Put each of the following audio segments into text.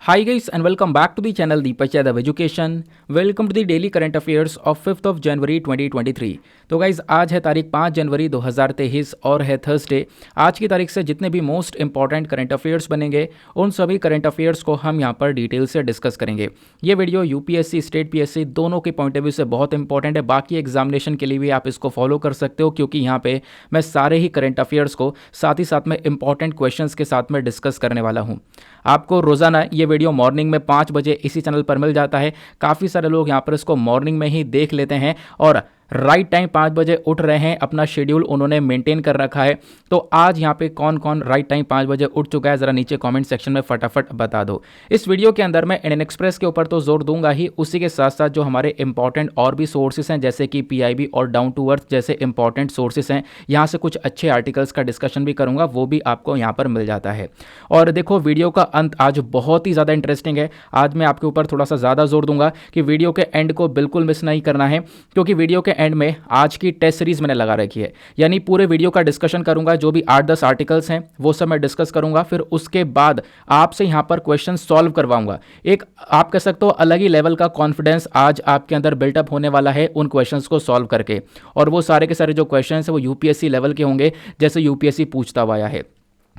Hi guys and welcome back to the channel Deepak Yadav Education. Welcome to the daily current affairs of 5th of January 2023. तो guys आज है तारीख 5 जनवरी 2023 और है Thursday. आज की तारीख से जितने भी मोस्ट इंपॉर्टेंट करंट अफेयर्स बनेंगे उन सभी करंट अफेयर्स को हम यहाँ पर डिटेल से डिस्कस करेंगे। ये वीडियो यूपीएससी स्टेट पीएससी दोनों के पॉइंट ऑफ व्यू से बहुत इंपॉर्टेंट है। बाकी एग्जामिनेशन के लिए भी आप इसको फॉलो कर सकते हो क्योंकि यहाँ पे मैं सारे ही करंट अफेयर्स को साथ ही साथ में इंपॉर्टेंट क्वेश्चंस के साथ में डिस्कस करने वाला हूँ। आपको रोज़ाना ये वीडियो मॉर्निंग में 5 बजे इसी चैनल पर मिल जाता है। काफ़ी सारे लोग यहाँ पर इसको मॉर्निंग में ही देख लेते हैं और राइट टाइम 5 बजे उठ रहे हैं, अपना शेड्यूल उन्होंने मेंटेन कर रखा है। तो आज यहाँ पे कौन कौन राइट टाइम 5 बजे उठ चुका है ज़रा नीचे कमेंट सेक्शन में फटाफट बता दो। इस वीडियो के अंदर मैं इंडियन एक्सप्रेस के ऊपर तो जोर दूंगा ही, उसी के साथ साथ जो हमारे इंपॉर्टेंट और भी सोर्सेस हैं जैसे कि पीआईबी और डाउन टू अर्थ जैसे इंपॉर्टेंट सोर्सेस हैं, यहाँ से कुछ अच्छे आर्टिकल्स का डिस्कशन भी करूँगा, वो भी आपको यहाँ पर मिल जाता है। और देखो वीडियो का अंत आज बहुत ही ज़्यादा इंटरेस्टिंग है। आज मैं आपके ऊपर थोड़ा सा ज़्यादा जोर दूंगा कि वीडियो के एंड को बिल्कुल मिस नहीं करना है क्योंकि वीडियो के एंड में आज की टेस्ट सीरीज मैंने लगा रखी है। यानी पूरे वीडियो का डिस्कशन करूंगा, जो भी 8-10 आर्टिकल्स हैं वो सब मैं डिस्कस करूंगा, फिर उसके बाद आपसे यहां पर क्वेश्चन सॉल्व करवाऊंगा। एक आप कह सकते हो अलग ही लेवल का कॉन्फिडेंस आज आपके अंदर बिल्टअप होने वाला है उन क्वेश्चंस को सॉल्व करके। और वो सारे के सारे जो क्वेश्चन है वो यूपीएससी लेवल के होंगे जैसे यूपीएससी पूछता हुआ आया है।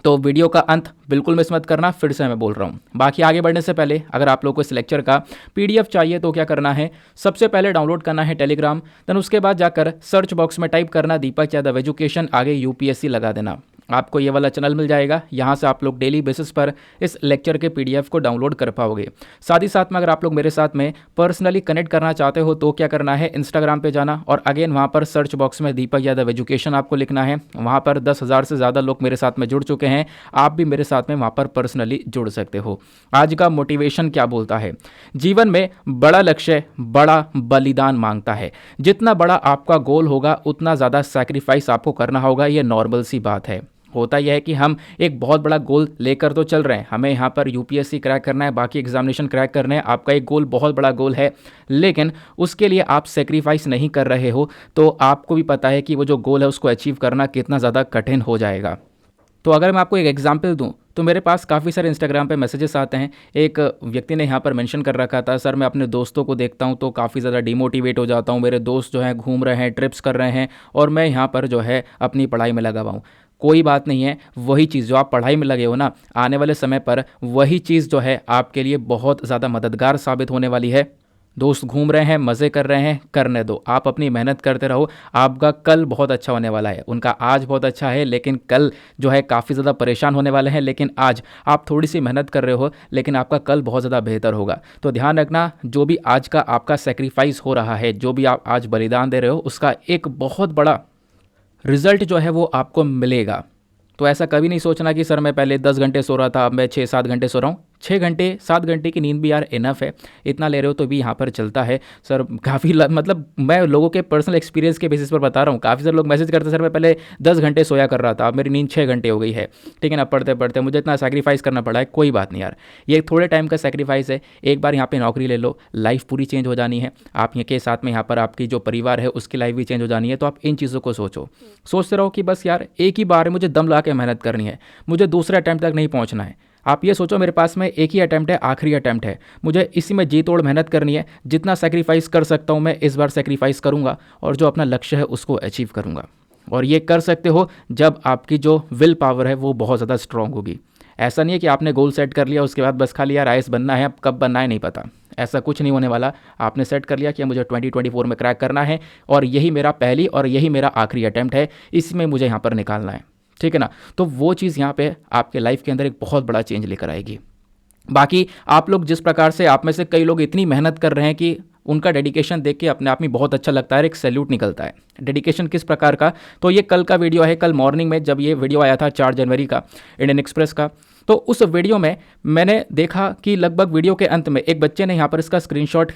तो वीडियो का अंत बिल्कुल मिस मत करना, फिर से मैं बोल रहा हूँ। बाकी आगे बढ़ने से पहले अगर आप लोगों को इस लेक्चर का पीडीएफ चाहिए तो क्या करना है, सबसे पहले डाउनलोड करना है टेलीग्राम, देन उसके बाद जाकर सर्च बॉक्स में टाइप करना दीपक यादव एजुकेशन, आगे यूपीएससी लगा देना। आपको ये वाला चैनल मिल जाएगा, यहाँ से आप लोग डेली बेसिस पर इस लेक्चर के पीडीएफ को डाउनलोड कर पाओगे। साथ ही साथ में अगर आप लोग मेरे साथ में पर्सनली कनेक्ट करना चाहते हो तो क्या करना है, इंस्टाग्राम पे जाना और अगेन वहाँ पर सर्च बॉक्स में दीपक यादव एजुकेशन आपको लिखना है। वहाँ पर 10,000 से ज़्यादा लोग मेरे साथ में जुड़ चुके हैं, आप भी मेरे साथ में वहाँ पर पर्सनली जुड़ सकते हो। आज का मोटिवेशन क्या बोलता है, जीवन में बड़ा लक्ष्य बड़ा बलिदान मांगता है। जितना बड़ा आपका गोल होगा उतना ज़्यादा सैक्रिफाइस आपको करना होगा, ये नॉर्मल सी बात है। होता यह है कि हम एक बहुत बड़ा गोल लेकर तो चल रहे हैं, हमें यहाँ पर यूपीएससी क्रैक करना है, बाकी एग्जामिनेशन क्रैक करने हैं, आपका एक गोल बहुत बड़ा गोल है, लेकिन उसके लिए आप सेक्रीफाइस नहीं कर रहे हो तो आपको भी पता है कि वो जो गोल है उसको अचीव करना कितना ज़्यादा कठिन हो जाएगा। तो अगर मैं आपको एक एग्जाम्पल दूँ तो मेरे पास काफ़ी सारे इंस्टाग्राम पे मैसेजेस आते हैं। एक व्यक्ति ने यहाँ पर मेंशन कर रखा था, सर मैं अपने दोस्तों को देखता हूँ तो काफ़ी ज़्यादा डिमोटिवेट हो जाता हूँ, मेरे दोस्त जो हैं घूम रहे हैं, ट्रिप्स कर रहे हैं और मैं यहाँ पर जो है अपनी पढ़ाई में लगा हुआ हूँ। कोई बात नहीं है, वही चीज़ जो आप पढ़ाई में लगे हो ना, आने वाले समय पर वही चीज़ जो है आपके लिए बहुत ज़्यादा मददगार साबित होने वाली है। दोस्त घूम रहे हैं, मज़े कर रहे हैं, करने दो, आप अपनी मेहनत करते रहो, आपका कल बहुत अच्छा होने वाला है। उनका आज बहुत अच्छा है लेकिन कल जो है काफ़ी ज़्यादा परेशान होने वाले हैं, लेकिन आज आप थोड़ी सी मेहनत कर रहे हो लेकिन आपका कल बहुत ज़्यादा बेहतर होगा। तो ध्यान रखना, जो भी आज का आपका सेक्रीफाइस हो रहा है, जो भी आप आज बलिदान दे रहे हो, उसका एक बहुत बड़ा रिजल्ट जो है वो आपको मिलेगा। तो ऐसा कभी नहीं सोचना कि सर मैं पहले 10 घंटे सो रहा था अब मैं 6-7 घंटे सो रहा हूँ। 6 घंटे 7 घंटे की नींद भी यार इनफ है, इतना ले रहे हो तो भी यहाँ पर चलता है। सर काफ़ी मतलब मैं लोगों के पर्सनल एक्सपीरियंस के बेसिस पर बता रहा हूँ। काफ़ी सारे लोग मैसेज करते सर मैं पहले 10 घंटे सोया कर रहा था, अब मेरी नींद 6 घंटे हो गई है, ठीक है ना, पढ़ते पढ़ते मुझे इतना सेक्रीफाइस करना पड़ा है। कोई बात नहीं यार, ये थोड़े टाइम का सेक्रीफाइस है, एक बार यहाँ पर नौकरी ले लो, लाइफ पूरी चेंज हो जानी है। आप के साथ में यहाँ पर आपकी जो परिवार है उसकी लाइफ भी चेंज हो जानी है। तो आप इन चीज़ों को सोचते रहो कि बस यार एक ही बार मुझे दम ला के मेहनत करनी है, मुझे दूसरे अटैम्प्ट तक नहीं पहुंचना है। आप ये सोचो मेरे पास में एक ही अटैम्प्ट है, आखिरी अटैम्प्ट है, मुझे इसी में जी तोड़ मेहनत करनी है, जितना सेक्रीफाइस कर सकता हूं मैं इस बार सेक्रीफाइस करूंगा और जो अपना लक्ष्य है उसको अचीव करूंगा। और ये कर सकते हो जब आपकी जो विल पावर है वो बहुत ज़्यादा स्ट्रांग होगी। ऐसा नहीं है कि आपने गोल सेट कर लिया उसके बाद बस खाली यार आईएएस बनना है, अब कब बनना है नहीं पता, ऐसा कुछ नहीं होने वाला। आपने सेट कर लिया कि मुझे 2024 में क्रैक करना है और यही मेरा पहली और यही मेरा आखिरी अटैम्प्ट है, इसमें मुझे यहाँ पर निकालना है, ठीक है ना। तो वो चीज़ यहाँ पे आपके लाइफ के अंदर एक बहुत बड़ा चेंज लेकर आएगी। बाकी आप लोग जिस प्रकार से, आप में से कई लोग इतनी मेहनत कर रहे हैं कि उनका डेडिकेशन देख के अपने आप में बहुत अच्छा लगता है, एक सैल्यूट निकलता है। डेडिकेशन किस प्रकार का, तो ये कल का वीडियो है, कल मॉर्निंग में जब ये वीडियो आया था 4 जनवरी का इंडियन एक्सप्रेस का, तो उस वीडियो में मैंने देखा कि लगभग वीडियो के अंत में एक बच्चे ने यहाँ पर इसका स्क्रीनशॉट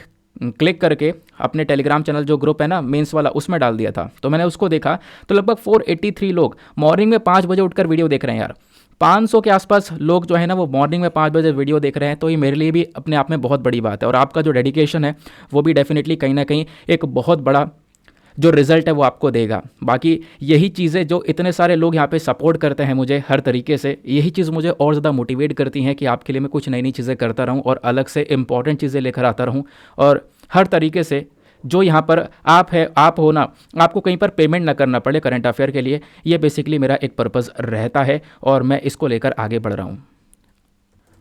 क्लिक करके अपने टेलीग्राम चैनल जो ग्रुप है ना मेंस वाला, उसमें डाल दिया था। तो मैंने उसको देखा तो लगभग 483 लोग मॉर्निंग में 5 बजे उठकर वीडियो देख रहे हैं यार। 500 के आसपास लोग जो है ना वो मॉर्निंग में 5 बजे वीडियो देख रहे हैं, तो ये मेरे लिए भी अपने आप में बहुत बड़ी बात है। और आपका जो डेडिकेशन है वो भी डेफिनेटली कहीं ना कहीं एक बहुत बड़ा जो रिजल्ट है वो आपको देगा। बाकी यही चीज़ें जो इतने सारे लोग यहाँ पे सपोर्ट करते हैं मुझे हर तरीके से, यही चीज़ मुझे और ज़्यादा मोटिवेट करती हैं कि आपके लिए मैं कुछ नई नई चीज़ें करता रहूँ और अलग से इंपॉर्टेंट चीज़ें लेकर आता रहूँ। और हर तरीके से जो यहाँ पर आप हो ना, आपको कहीं पर पेमेंट ना करना पड़े करंट अफेयर के लिए, ये बेसिकली मेरा एक पर्पज़ रहता है और मैं इसको लेकर आगे बढ़ रहा हूँ।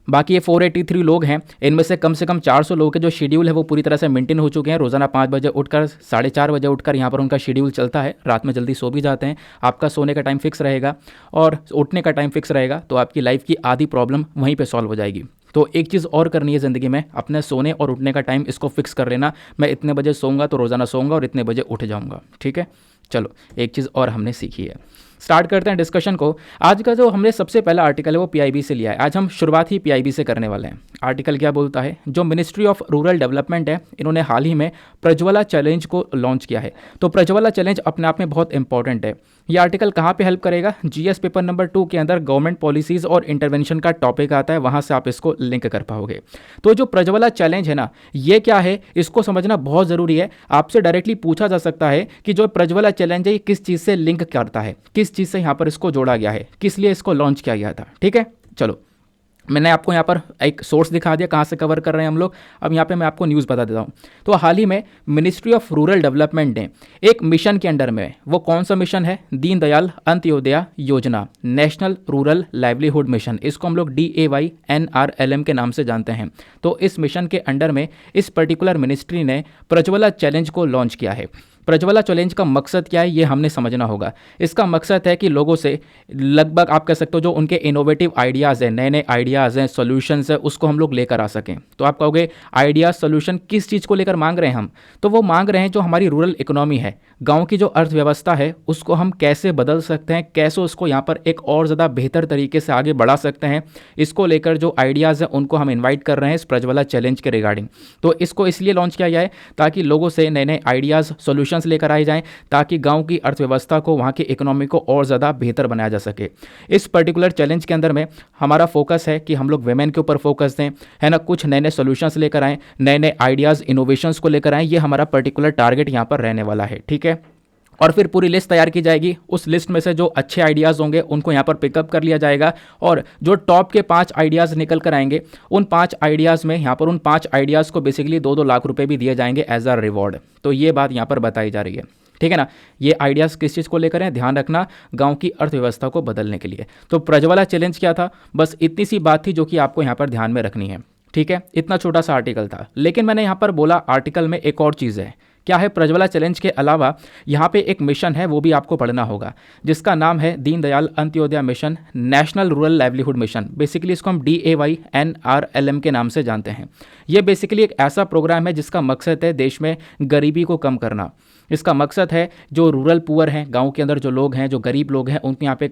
बाकी ये 483 लोग हैं, इनमें से कम 400 लोगों के जो शेड्यूल है वो पूरी तरह से मेंटेन हो चुके हैं। रोज़ाना 5 बजे उठकर 4:30 बजे उठकर यहाँ पर उनका शेड्यूल चलता है। रात में जल्दी सो भी जाते हैं। आपका सोने का टाइम फिक्स रहेगा और उठने का टाइम फिक्स रहेगा, तो आपकी लाइफ की आधी प्रॉब्लम वहीं पर सॉल्व हो जाएगी। तो एक चीज़ और करनी है ज़िंदगी में, अपने सोने और उठने का टाइम इसको फिक्स कर लेना। मैं इतने बजे सोऊंगा तो रोज़ाना सोऊंगा और इतने बजे उठ जाऊंगा, ठीक है। चलो एक चीज़ और हमने सीखी है। स्टार्ट करते हैं डिस्कशन को। आज का जो हमने सबसे पहला आर्टिकल है वो पीआईबी से लिया है। आज हम शुरुआत ही पीआईबी से करने वाले हैं। आर्टिकल क्या बोलता है, जो मिनिस्ट्री ऑफ रूरल डेवलपमेंट है, इन्होंने हाल ही में प्रज्वला चैलेंज को लॉन्च किया है। तो प्रज्वला चैलेंज अपने आप में बहुत इंपॉर्टेंट है। ये आर्टिकल कहाँ पे हेल्प करेगा, जीएस पेपर नंबर 2 के अंदर गवर्नमेंट पॉलिसीज़ और इंटरवेंशन का टॉपिक आता है, वहाँ से आप इसको लिंक कर पाओगे। तो जो प्रज्वला चैलेंज है ना, ये क्या है इसको समझना बहुत ज़रूरी है। आपसे डायरेक्टली पूछा जा सकता है कि जो प्रज्वला चैलेंज है ये किस चीज़ से लिंक करता है, किस चीज़ से यहाँ पर इसको जोड़ा गया है, किस लिए इसको लॉन्च किया गया था, ठीक है। चलो मैंने आपको यहाँ पर एक सोर्स दिखा दिया कहाँ से कवर कर रहे हैं हम लोग। अब यहाँ पे मैं आपको न्यूज़ बता देता हूँ। तो हाल ही में मिनिस्ट्री ऑफ रूरल डेवलपमेंट ने एक मिशन के अंडर में, वो कौन सा मिशन है, दीनदयाल अंत्योदय योजना, नेशनल रूरल लाइवलीहुड मिशन, इसको हम लोग DAYNRLM के नाम से जानते हैं। तो इस मिशन के अंडर में इस पर्टिकुलर मिनिस्ट्री ने प्रज्वला चैलेंज को लॉन्च किया है। प्रज्वला चैलेंज का मकसद क्या है ये हमने समझना होगा। इसका मकसद है कि लोगों से लगभग आप कह सकते हो जो उनके इनोवेटिव आइडियाज़ हैं, नए नए आइडियाज़ हैं, सॉल्यूशंस हैं, उसको हम लोग लेकर आ सकें। तो आप कहोगे आइडियाज़ सॉल्यूशन किस चीज़ को लेकर मांग रहे हैं हम, तो वो मांग रहे हैं जो हमारी रूरल इकोनॉमी है, गाँव की जो अर्थव्यवस्था है, उसको हम कैसे बदल सकते हैं, कैसे उसको यहाँ पर एक और ज़्यादा बेहतर तरीके से आगे बढ़ा सकते हैं। इसको लेकर जो आइडियाज़ हैं उनको हम इन्वाइट कर रहे हैं इस प्रज्वला चैलेंज के रिगार्डिंग। तो इसको इसलिए लॉन्च किया गया है ताकि लोगों से नए नए आइडियाज़ सॉल्यूशंस लेकर आए जाएं, ताकि गांव की अर्थव्यवस्था को, वहां की इकोनॉमी को और ज़्यादा बेहतर बनाया जा सके। इस पर्टिकुलर चैलेंज के अंदर में हमारा फोकस है कि हम लोग वेमेन के ऊपर फोकस दें, है ना, कुछ नए नए सॉल्यूशंस लेकर आएँ, नए नए आइडियाज़ इनोवेशंस को लेकर आएँ। ये हमारा पर्टिकुलर टारगेट यहाँ पर रहने वाला है, ठीक है। और फिर पूरी लिस्ट तैयार की जाएगी। उस लिस्ट में से जो अच्छे आइडियाज़ होंगे उनको यहाँ पर पिकअप कर लिया जाएगा और जो टॉप के 5 आइडियाज़ निकल कर आएंगे, उन 5 आइडियाज़ में यहाँ पर उन 5 आइडियाज़ को बेसिकली 2-2 लाख रुपए भी दिए जाएंगे एज अ रिवॉर्ड। तो ये बात यहाँ पर बताई जा रही है, ठीक है ना। ये आइडियाज़ किस चीज़ को लेकर हैं, ध्यान रखना, गांव की अर्थव्यवस्था को बदलने के लिए। तो प्रज्वला चैलेंज क्या था, बस इतनी सी बात थी जो कि आपको यहाँ पर ध्यान में रखनी है, ठीक है। इतना छोटा सा आर्टिकल था, लेकिन मैंने यहाँ पर बोला आर्टिकल में एक और चीज़ है। क्या है, प्रज्वला चैलेंज के अलावा यहाँ पे एक मिशन है, वो भी आपको पढ़ना होगा, जिसका नाम है Deendayal Antyodaya mission, national rural livelihood mission. Basically इसको हम DAYNRLM के नाम से जानते हैं। ये बेसिकली एक ऐसा प्रोग्राम है जिसका मकसद है देश में गरीबी को कम करना। इसका मकसद है जो रूरल पुअर हैं, गांव के अंदर जो लोग हैं, जो गरीब लोग हैं, उनके यहाँ पे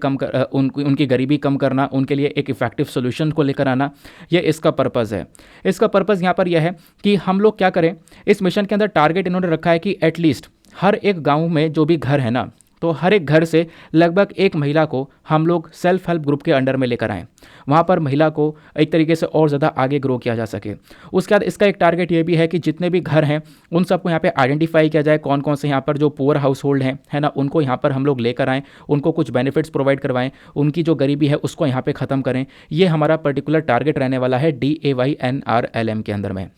उनकी गरीबी कम करना, उनके लिए एक इफेक्टिव सोल्यूशन को लेकर आना, ये इसका पर्पज़ है। इसका पर्पज़ यहाँ पर यह है कि हम लोग क्या करें, इस मिशन के अंदर टारगेट इन्होंने रखा है कि एटलीस्ट हर एक गाँव में जो भी घर है ना, तो हर एक घर से लगभग एक महिला को हम लोग सेल्फ हेल्प ग्रुप के अंडर में लेकर आएँ, वहाँ पर महिला को एक तरीके से और ज़्यादा आगे ग्रो किया जा सके। उसके बाद इसका एक टारगेट ये भी है कि जितने भी घर हैं उन सबको यहाँ पे आइडेंटिफाई किया जाए, कौन कौन से यहाँ पर जो पुअर हाउस होल्ड हैं, है ना, उनको यहाँ पर हम लोग लेकर आएँ, उनको कुछ बेनिफिट्स प्रोवाइड करवाएं, उनकी जो गरीबी है उसको यहाँ पर ख़त्म करें। ये हमारा पर्टिकुलर टारगेट रहने वाला है DAYNRLM के अंदर में,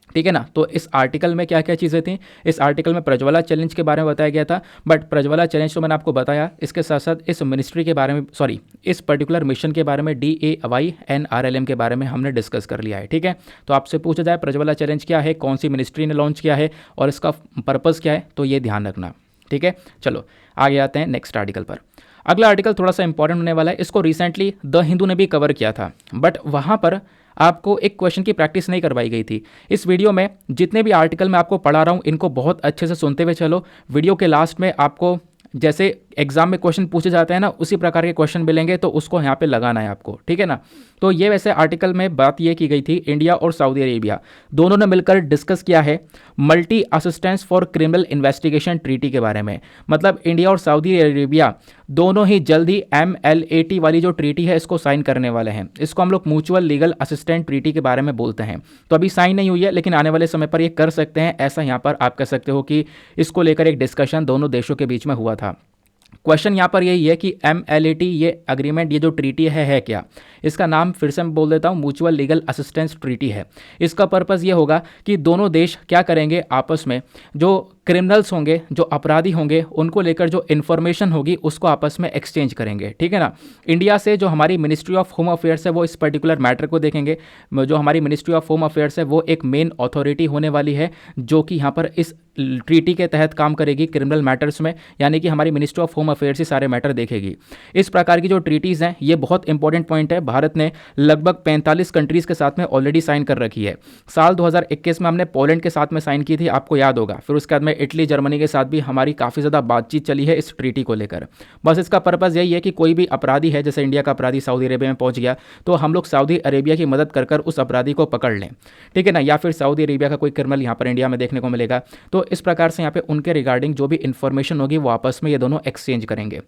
ठीक है ना। तो इस आर्टिकल में क्या क्या चीज़ें थी, इस आर्टिकल में प्रज्वला चैलेंज के बारे में बताया गया था, बट प्रज्वला चैलेंज तो मैंने आपको बताया, इसके साथ साथ इस मिनिस्ट्री के बारे में, इस पर्टिकुलर मिशन के बारे में, DAYNRLM के बारे में हमने डिस्कस कर लिया है, ठीक है। तो आपसे पूछा जाए प्रज्वला चैलेंज क्या है, कौन सी मिनिस्ट्री ने लॉन्च किया है और इसका पर्पज़ क्या है, तो ये ध्यान रखना, ठीक है। चलो आगे आते हैं नेक्स्ट आर्टिकल पर। अगला आर्टिकल थोड़ा सा इंपॉर्टेंट होने वाला है। इसको रिसेंटली द हिंदू ने भी कवर किया था, बट वहाँ पर आपको एक क्वेश्चन की प्रैक्टिस नहीं करवाई गई थी। इस वीडियो में जितने भी आर्टिकल मैं आपको पढ़ा रहा हूँ, इनको बहुत अच्छे से सुनते हुए चलो। वीडियो के लास्ट में आपको जैसे एग्जाम में क्वेश्चन पूछे जाते हैं ना, उसी प्रकार के क्वेश्चन मिलेंगे, तो उसको यहाँ पे लगाना है आपको, ठीक है ना। तो ये वैसे आर्टिकल में बात ये की गई थी, इंडिया और सऊदी अरेबिया दोनों ने मिलकर डिस्कस किया है multi assistance for criminal investigation treaty के बारे में। मतलब इंडिया और सऊदी अरेबिया दोनों ही जल्द ही MLAT वाली जो ट्रीटी है इसको साइन करने वाले हैं। इसको हम लोग म्यूचुअल लीगल असिस्टेंट ट्रीटी के बारे में बोलते हैं। तो अभी साइन नहीं हुई है, लेकिन आने वाले समय पर ये कर सकते हैं, ऐसा यहाँ पर आप कह सकते हो कि इसको लेकर एक डिस्कशन दोनों देशों के बीच में हुआ था। क्वेश्चन यहाँ पर यही है कि MLAT ये अग्रीमेंट, ये जो ट्रीटी है क्या। इसका नाम फिर से मैं बोल देता हूँ, म्यूचुअल लीगल असिस्टेंस ट्रीटी है। इसका पर्पज़ ये होगा कि दोनों देश क्या करेंगे, आपस में जो क्रिमिनल्स होंगे, जो अपराधी होंगे, उनको लेकर जो इन्फॉर्मेशन होगी उसको आपस में एक्सचेंज करेंगे, ठीक है ना। इंडिया से जो हमारी मिनिस्ट्री ऑफ होम अफेयर्स है वो इस पर्टिकुलर मैटर को देखेंगे। जो हमारी मिनिस्ट्री ऑफ होम अफेयर्स है वो एक मेन अथॉरिटी होने वाली है जो कि यहाँ पर इस ट्रीटी के तहत काम करेगी क्रिमिनल मैटर्स में, यानी कि हमारी मिनिस्ट्री ऑफ होम अफेयर्स ही सारे मैटर देखेगी। इस प्रकार की जो ट्रीटीज़ हैं ये बहुत इंपॉर्टेंट पॉइंट है। भारत ने लगभग 45 कंट्रीज़ के साथ में ऑलरेडी साइन कर रखी है। साल 2021 में हमने पोलैंड के साथ में साइन की थी, आपको याद होगा। फिर उसके बाद में इटली, जर्मनी के साथ भी हमारी काफ़ी ज़्यादा बातचीत चली है इस ट्रीटी को लेकर। बस इसका पर्पज़ यही है कि कोई भी अपराधी है, जैसे इंडिया का अपराधी सऊदी अरेबिया में पहुंच गया, तो हम लोग सऊदी अरेबिया की मदद कर उस अपराधी को पकड़ लें, ठीक है ना। या फिर सऊदी अरेबिया का कोई क्रिमिनल यहाँ पर इंडिया में देखने को मिलेगा, तो इस प्रकार से यहाँ पे उनके रिगार्डिंग जो भी इंफॉर्मेशन होगी वो आपस में ये दोनों एक्सचेंज करेंगे,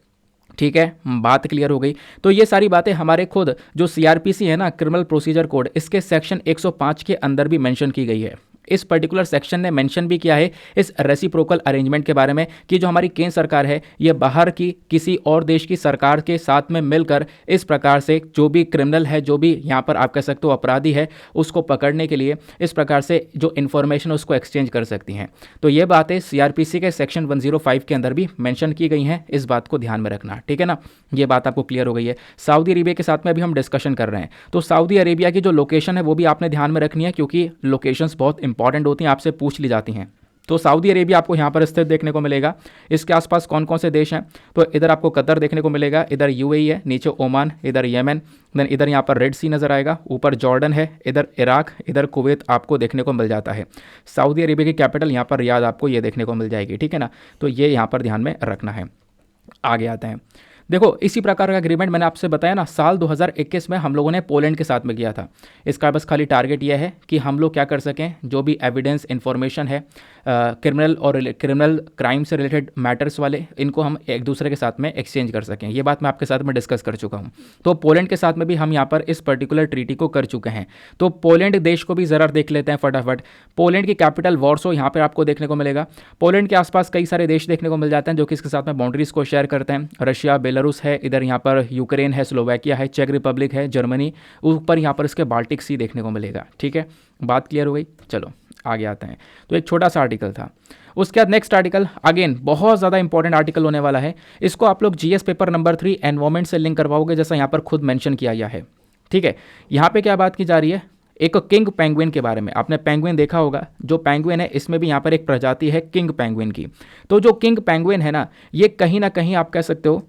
ठीक है। बात क्लियर हो गई। तो ये सारी बातें हमारे खुद जो CRPC है ना, क्रिमिनल प्रोसीजर कोड, इसके सेक्शन 105 के अंदर भी मेंशन की गई है। इस पर्टिकुलर सेक्शन ने मेंशन भी किया है इस रेसिप्रोकल अरेंजमेंट के बारे में कि जो हमारी केंद्र सरकार है ये बाहर की किसी और देश की सरकार के साथ में मिलकर इस प्रकार से जो भी क्रिमिनल है, जो भी यहाँ पर आप कह सकते हो अपराधी है, उसको पकड़ने के लिए इस प्रकार से जो इन्फॉर्मेशन है उसको एक्सचेंज कर सकती हैं। तो ये बातें CRPC के सेक्शन 105 के अंदर भी मेंशन की गई हैं, इस बात को ध्यान में रखना, ठीक है ना। ये बात आपको क्लियर हो गई है। सऊदी अरेबिया के साथ में अभी हम डिस्कशन कर रहे हैं, तो सऊदी अरेबिया की जो लोकेशन है वो भी आपने ध्यान में रखनी है, क्योंकि लोकेशंस बहुत इंपॉर्टेंट होती हैं, आपसे पूछ ली जाती हैं। तो सऊदी अरेबिया आपको यहाँ पर स्थित देखने को मिलेगा। इसके आसपास कौन कौन से देश हैं, तो इधर आपको कतर देखने को मिलेगा, इधर UAE है, नीचे ओमान, इधर येमेन, देन इधर यहाँ पर रेड सी नज़र आएगा, ऊपर जॉर्डन है, इधर इराक, इधर कुवैत आपको देखने को मिल जाता है। सऊदी अरेबिया की कैपिटल यहाँ पर रियाद आपको ये देखने को मिल जाएगी, ठीक है ना। तो ये यहाँ पर ध्यान में रखना है। आगे आते हैं। देखो इसी प्रकार का एग्रीमेंट मैंने आपसे बताया ना, साल 2021 में हम लोगों ने पोलैंड के साथ में किया था। इसका बस खाली टारगेट यह है कि हम लोग क्या कर सकें, जो भी एविडेंस इन्फॉर्मेशन है क्रिमिनल और क्रिमिनल क्राइम से रिलेटेड मैटर्स वाले, इनको हम एक दूसरे के साथ में एक्सचेंज कर सकें। ये बात मैं आपके साथ में डिस्कस कर चुका हूँ। तो पोलैंड के साथ में भी हम यहाँ पर इस पर्टिकुलर ट्रीटी को कर चुके हैं। तो पोलैंड देश को भी ज़रा देख लेते हैं फटाफट। पोलैंड की कैपिटल वॉर्सो यहाँ पर आपको देखने को मिलेगा। पोलैंड के आसपास कई सारे देश देखने को मिल जाते हैं जो कि इसके साथ में बाउंड्रीज को शेयर करते हैं। रशिया, बेलारूस है, इधर यहाँ पर यूक्रेन है, स्लोवाकिया है, चेक रिपब्लिक है, जर्मनी, ऊपर यहाँ पर इसके बाल्टिक सी देखने को मिलेगा, ठीक है। बात क्लियर हो गई। चलो आगे आते हैं। तो एक छोटा सा आर्टिकल था। उसके बाद नेक्स्ट आर्टिकल अगेन बहुत ज़्यादा इंपॉर्टेंट आर्टिकल होने वाला है। इसको आप लोग GS पेपर नंबर 3 एनवायरमेंट से लिंक करवाओगे, जैसा यहाँ पर खुद मेंशन किया गया है, ठीक है। यहाँ पे क्या बात की जा रही है, एक किंग पेंगुइन के बारे में। आपने पेंगुइन देखा होगा, जो पेंगुइन है इसमें भी यहाँ पर एक प्रजाति है किंग पेंगुइन की। तो जो किंग पेंगुइन है ना, ये कहीं ना कहीं आप कह सकते हो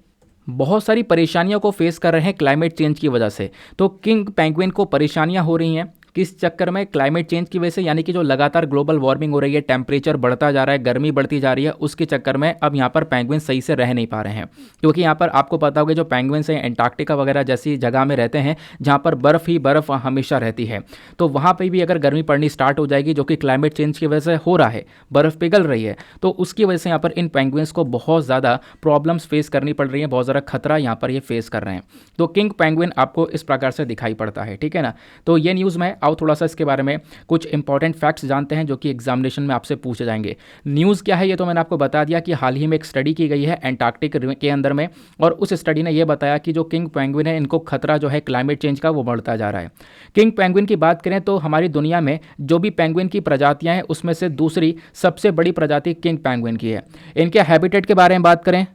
बहुत सारी परेशानियों को फेस कर रहे हैं क्लाइमेट चेंज की वजह से। तो किंग पेंगुइन को परेशानियां हो रही हैं किस चक्कर में, क्लाइमेट चेंज की वजह से, यानी कि जो लगातार ग्लोबल वार्मिंग हो रही है, टेम्परेचर बढ़ता जा रहा है, गर्मी बढ़ती जा रही है, उसके चक्कर में अब यहाँ पर पेंगुइन सही से रह नहीं पा रहे हैं। क्योंकि यहाँ पर आपको पता होगा जो पेंगुइन्स हैं एंटार्क्टिका वगैरह जैसी जगह में रहते हैं जहाँ पर बर्फ़ ही बर्फ़ हमेशा रहती है। तो वहाँ पर भी अगर गर्मी पड़नी स्टार्ट हो जाएगी, जो कि क्लाइमेट चेंज की वजह से हो रहा है, बर्फ़ पिघल रही है, तो उसकी वजह से यहाँ पर इन पेंगुइन्स को बहुत ज़्यादा प्रॉब्लम्स फेस करनी पड़ रही है, बहुत ज़्यादा खतरा यहाँ पर ये फेस कर रहे हैं। तो किंग पेंगुइन आपको इस प्रकार से दिखाई पड़ता है, ठीक है ना। तो ये न्यूज़ में आओ थोड़ा सा इसके बारे में कुछ इंपॉर्टेंट फैक्ट्स जानते हैं जो कि एग्जामिनेशन में आपसे पूछे जाएंगे। न्यूज़ क्या है ये तो मैंने आपको बता दिया कि हाल ही में एक स्टडी की गई है एंटार्क्टिक के अंदर में, और उस स्टडी ने यह बताया कि जो किंग पेंगुइन है इनको खतरा जो है क्लाइमेट चेंज का वो बढ़ता जा रहा है। किंग पेंगुइन की बात करें तो हमारी दुनिया में जो भी पेंगुइन की प्रजातियां हैं उसमें से दूसरी सबसे बड़ी प्रजाति किंग पेंगुइन की है। इनके हैबिटेट के बारे में बात करें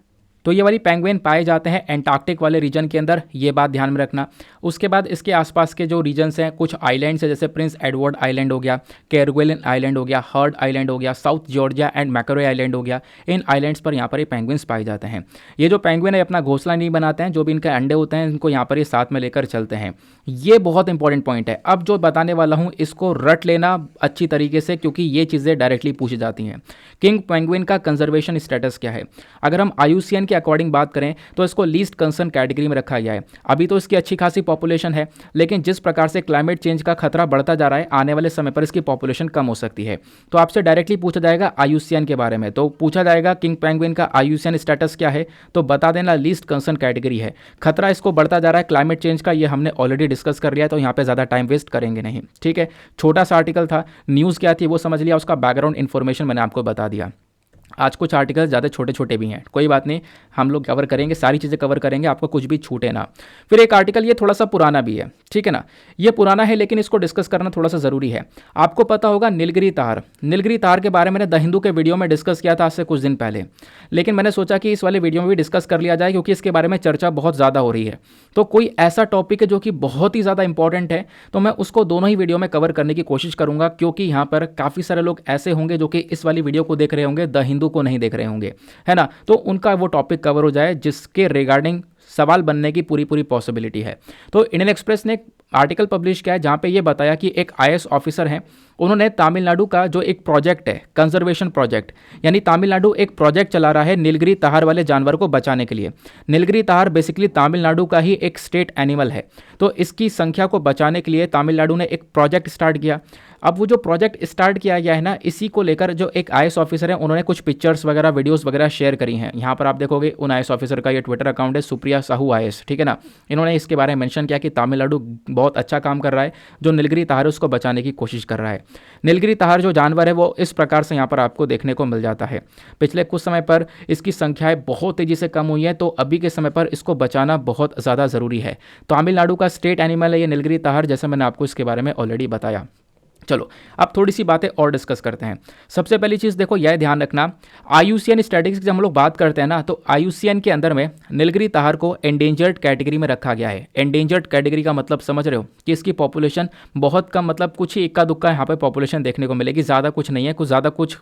तो ये वाली पेंगुइन पाए जाते हैं एंटार्क्टिक वाले रीजन के अंदर, ये बात ध्यान में रखना। उसके बाद इसके आसपास के जो रीजन्स हैं, कुछ आइलैंड्स हैं, जैसे प्रिंस एडवर्ड आइलैंड हो गया, कैरगुएलिन आइलैंड हो गया, हर्ड आइलैंड हो गया, साउथ जॉर्जिया एंड मैकरे आइलैंड हो गया। इन आइलैंड्स पर यहाँ पर ये पेंगुइन्स पाए जाते हैं। ये जो पेंगुइन है अपना घोंसला नहीं बनाते हैं, जो भी इनके अंडे होते हैं इनको यहाँ पर ये साथ में लेकर चलते हैं। ये बहुत इंपॉर्टेंट पॉइंट है। अब जो बताने वाला हूँ इसको रट लेना अच्छी तरीके से, क्योंकि ये चीज़ें डायरेक्टली पूछी जाती हैं। किंग पेंगुइन का कंजर्वेशन स्टेटस क्या है? अगर हम IUCN के अकॉर्डिंग बात करें तो इसको लीस्ट कंसर्न कैटेगरी में रखा गया है। अभी तो इसकी अच्छी खासी पॉपुलेशन है, लेकिन जिस प्रकार से क्लाइमेट चेंज का खतरा बढ़ता जा रहा है, आने वाले समय पर इसकी पॉपुलेशन कम हो सकती है। तो आपसे डायरेक्टली पूछा जाएगा आईयूसीएन के बारे में, तो पूछा जाएगा किंग पेंगुइन का आईयूसीएन स्टेटस क्या है, तो बता देना लीस्ट कंसर्न कैटेगरी है। खतरा इसको बढ़ता जा रहा है क्लाइमेट चेंज का, ये हमने ऑलरेडी डिस्कस कर लिया है, तो यहाँ पे ज़्यादा टाइम वेस्ट करेंगे नहीं। ठीक है, छोटा सा आर्टिकल था, न्यूज़ क्या थी वो समझ लिया, उसका बैकग्राउंड इन्फॉर्मेशन मैंने आपको बता दिया। आज कुछ आर्टिकल ज़्यादा छोटे छोटे भी हैं, कोई बात नहीं, हम लोग कवर करेंगे, सारी चीज़ें कवर करेंगे, आपको कुछ भी छूटे ना। फिर एक आर्टिकल ये थोड़ा सा पुराना भी है, ठीक है ना, ये पुराना है लेकिन इसको डिस्कस करना थोड़ा सा ज़रूरी है। आपको पता होगा नीलगिरी तार, नीलगिरी तार के बारे में मैंने द हिंदू के वीडियो में डिस्कस किया था आज से कुछ दिन पहले, लेकिन मैंने सोचा कि इस वाले वीडियो में भी डिस्कस कर लिया जाए क्योंकि इसके बारे में चर्चा बहुत ज़्यादा हो रही है। तो कोई ऐसा टॉपिक है जो कि बहुत ही ज़्यादा इंपॉर्टेंट है, तो मैं उसको दोनों ही वीडियो में कवर करने की कोशिश करूँगा, क्योंकि यहाँ पर काफ़ी सारे लोग ऐसे होंगे जो कि इस वाली वीडियो को देख रहे होंगे, द हिंदू को नहीं देख रहे होंगे, है ना, तो उनका वो टॉपिक कवर हो जाए जिसके रिगार्डिंग सवाल बनने की पूरी पूरी पॉसिबिलिटी है। तो इंडियन एक्सप्रेस ने एक आर्टिकल पब्लिश किया है जहां पे ये बताया कि एक आईएएस ऑफिसर हैं, उन्होंने तमिलनाडु का जो एक प्रोजेक्ट है कंजर्वेशन प्रोजेक्ट, यानी तमिलनाडु एक प्रोजेक्ट चला रहा है नीलगिरी ताहर वाले जानवर को बचाने के लिए। नीलगिरी ताहर बेसिकली तमिलनाडु का ही एक स्टेट एनिमल है, तो इसकी संख्या को बचाने के लिए तमिलनाडु ने एक प्रोजेक्ट स्टार्ट किया। अब वो जो प्रोजेक्ट स्टार्ट किया गया है ना, इसी को लेकर जो एक आईएएस ऑफिसर है उन्होंने कुछ पिक्चर्स वगैरह वीडियोस वगैरह शेयर करी हैं। यहाँ पर आप देखोगे उन आईएएस ऑफिसर का ये ट्विटर अकाउंट है, सुप्रिया साहू आईएएस, ठीक है ना। इन्होंने इसके बारे में मेंशन किया कि तमिलनाडु बहुत अच्छा काम कर रहा है, जो नीलगिरी ताहर है उसको बचाने की कोशिश कर रहा है। नीलगिरी ताहर जो जानवर है वो इस प्रकार से यहाँ पर आपको देखने को मिल जाता है। पिछले कुछ समय पर इसकी संख्याएं बहुत तेज़ी से कम हुई है, तो अभी के समय पर इसको बचाना बहुत ज़्यादा ज़रूरी है। तमिलनाडु का स्टेट एनिमल है ये नीलगिरी ताहर, जैसे मैंने आपको इसके बारे में ऑलरेडी बताया। चलो अब थोड़ी सी बातें और डिस्कस करते हैं। सबसे पहली चीज़ देखो, यह ध्यान रखना, आईयूसीएन स्टैटिस्टिक्स जब हम लोग बात करते हैं ना, तो आईयूसीएन के अंदर में नीलगिरी ताहर को एंडेंजर्ड कैटेगरी में रखा गया है। एंडेंजर्ड कैटेगरी का मतलब समझ रहे हो कि इसकी पॉपुलेशन बहुत कम, मतलब कुछ ही इक्का दुक्का यहाँ पर पॉपुलेशन देखने को मिलेगी, ज़्यादा कुछ नहीं है, कुछ ज़्यादा कुछ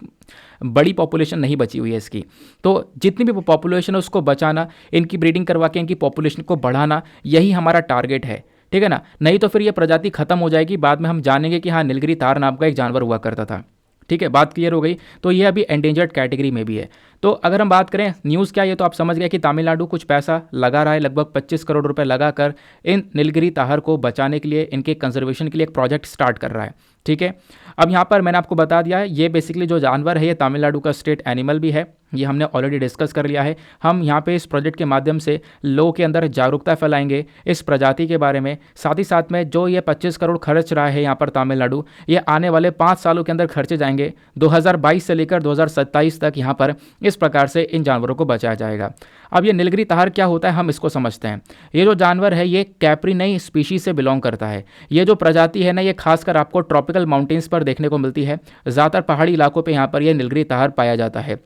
बड़ी पॉपुलेशन नहीं बची हुई है इसकी। तो जितनी भी पॉपुलेशन है उसको बचाना, इनकी ब्रीडिंग करवा के इनकी पॉपुलेशन को बढ़ाना, यही हमारा टारगेट है, ठीक है ना। नहीं तो फिर ये प्रजाति खत्म हो जाएगी, बाद में हम जानेंगे कि हाँ नीलगिरी ताहर नाम का एक जानवर हुआ करता था। ठीक है, बात क्लियर हो गई। तो ये अभी एंडेंजर्ड कैटेगरी में भी है। तो अगर हम बात करें न्यूज़ क्या है, तो आप समझ गए कि तमिलनाडु कुछ पैसा लगा रहा है, लगभग 25 करोड़ रुपए लगाकर इन नीलगिरी ताहर को बचाने के लिए, इनके कंजर्वेशन के लिए एक प्रोजेक्ट स्टार्ट कर रहा है। ठीक है, अब यहाँ पर मैंने आपको बता दिया है, ये बेसिकली जो जानवर है ये तमिलनाडु का स्टेट एनिमल भी है, ये हमने ऑलरेडी डिस्कस कर लिया है। हम यहाँ पे इस प्रोजेक्ट के माध्यम से लोगों के अंदर जागरूकता फैलाएंगे इस प्रजाति के बारे में। साथ ही साथ में जो ये 25 करोड़ खर्च रहा है यहाँ पर तमिलनाडु, ये आने वाले 5 सालों के अंदर खर्चे जाएंगे। 2022 से लेकर 2027 तक यहाँ पर इस प्रकार से इन जानवरों को बचाया जाएगा। अब ये नीलगिरी ताहर क्या होता है हम इसको समझते हैं। ये जो जानवर है ये कैप्रिनई स्पीशीज से बिलोंग करता है। ये जो प्रजाति है ना, ये खासकर आपको ट्रॉपिकल माउंटेन्स पर देखने को मिलती है। ज़्यादातर पहाड़ी इलाकों पे यहाँ पर ये नीलगिरी ताहर पाया जाता है।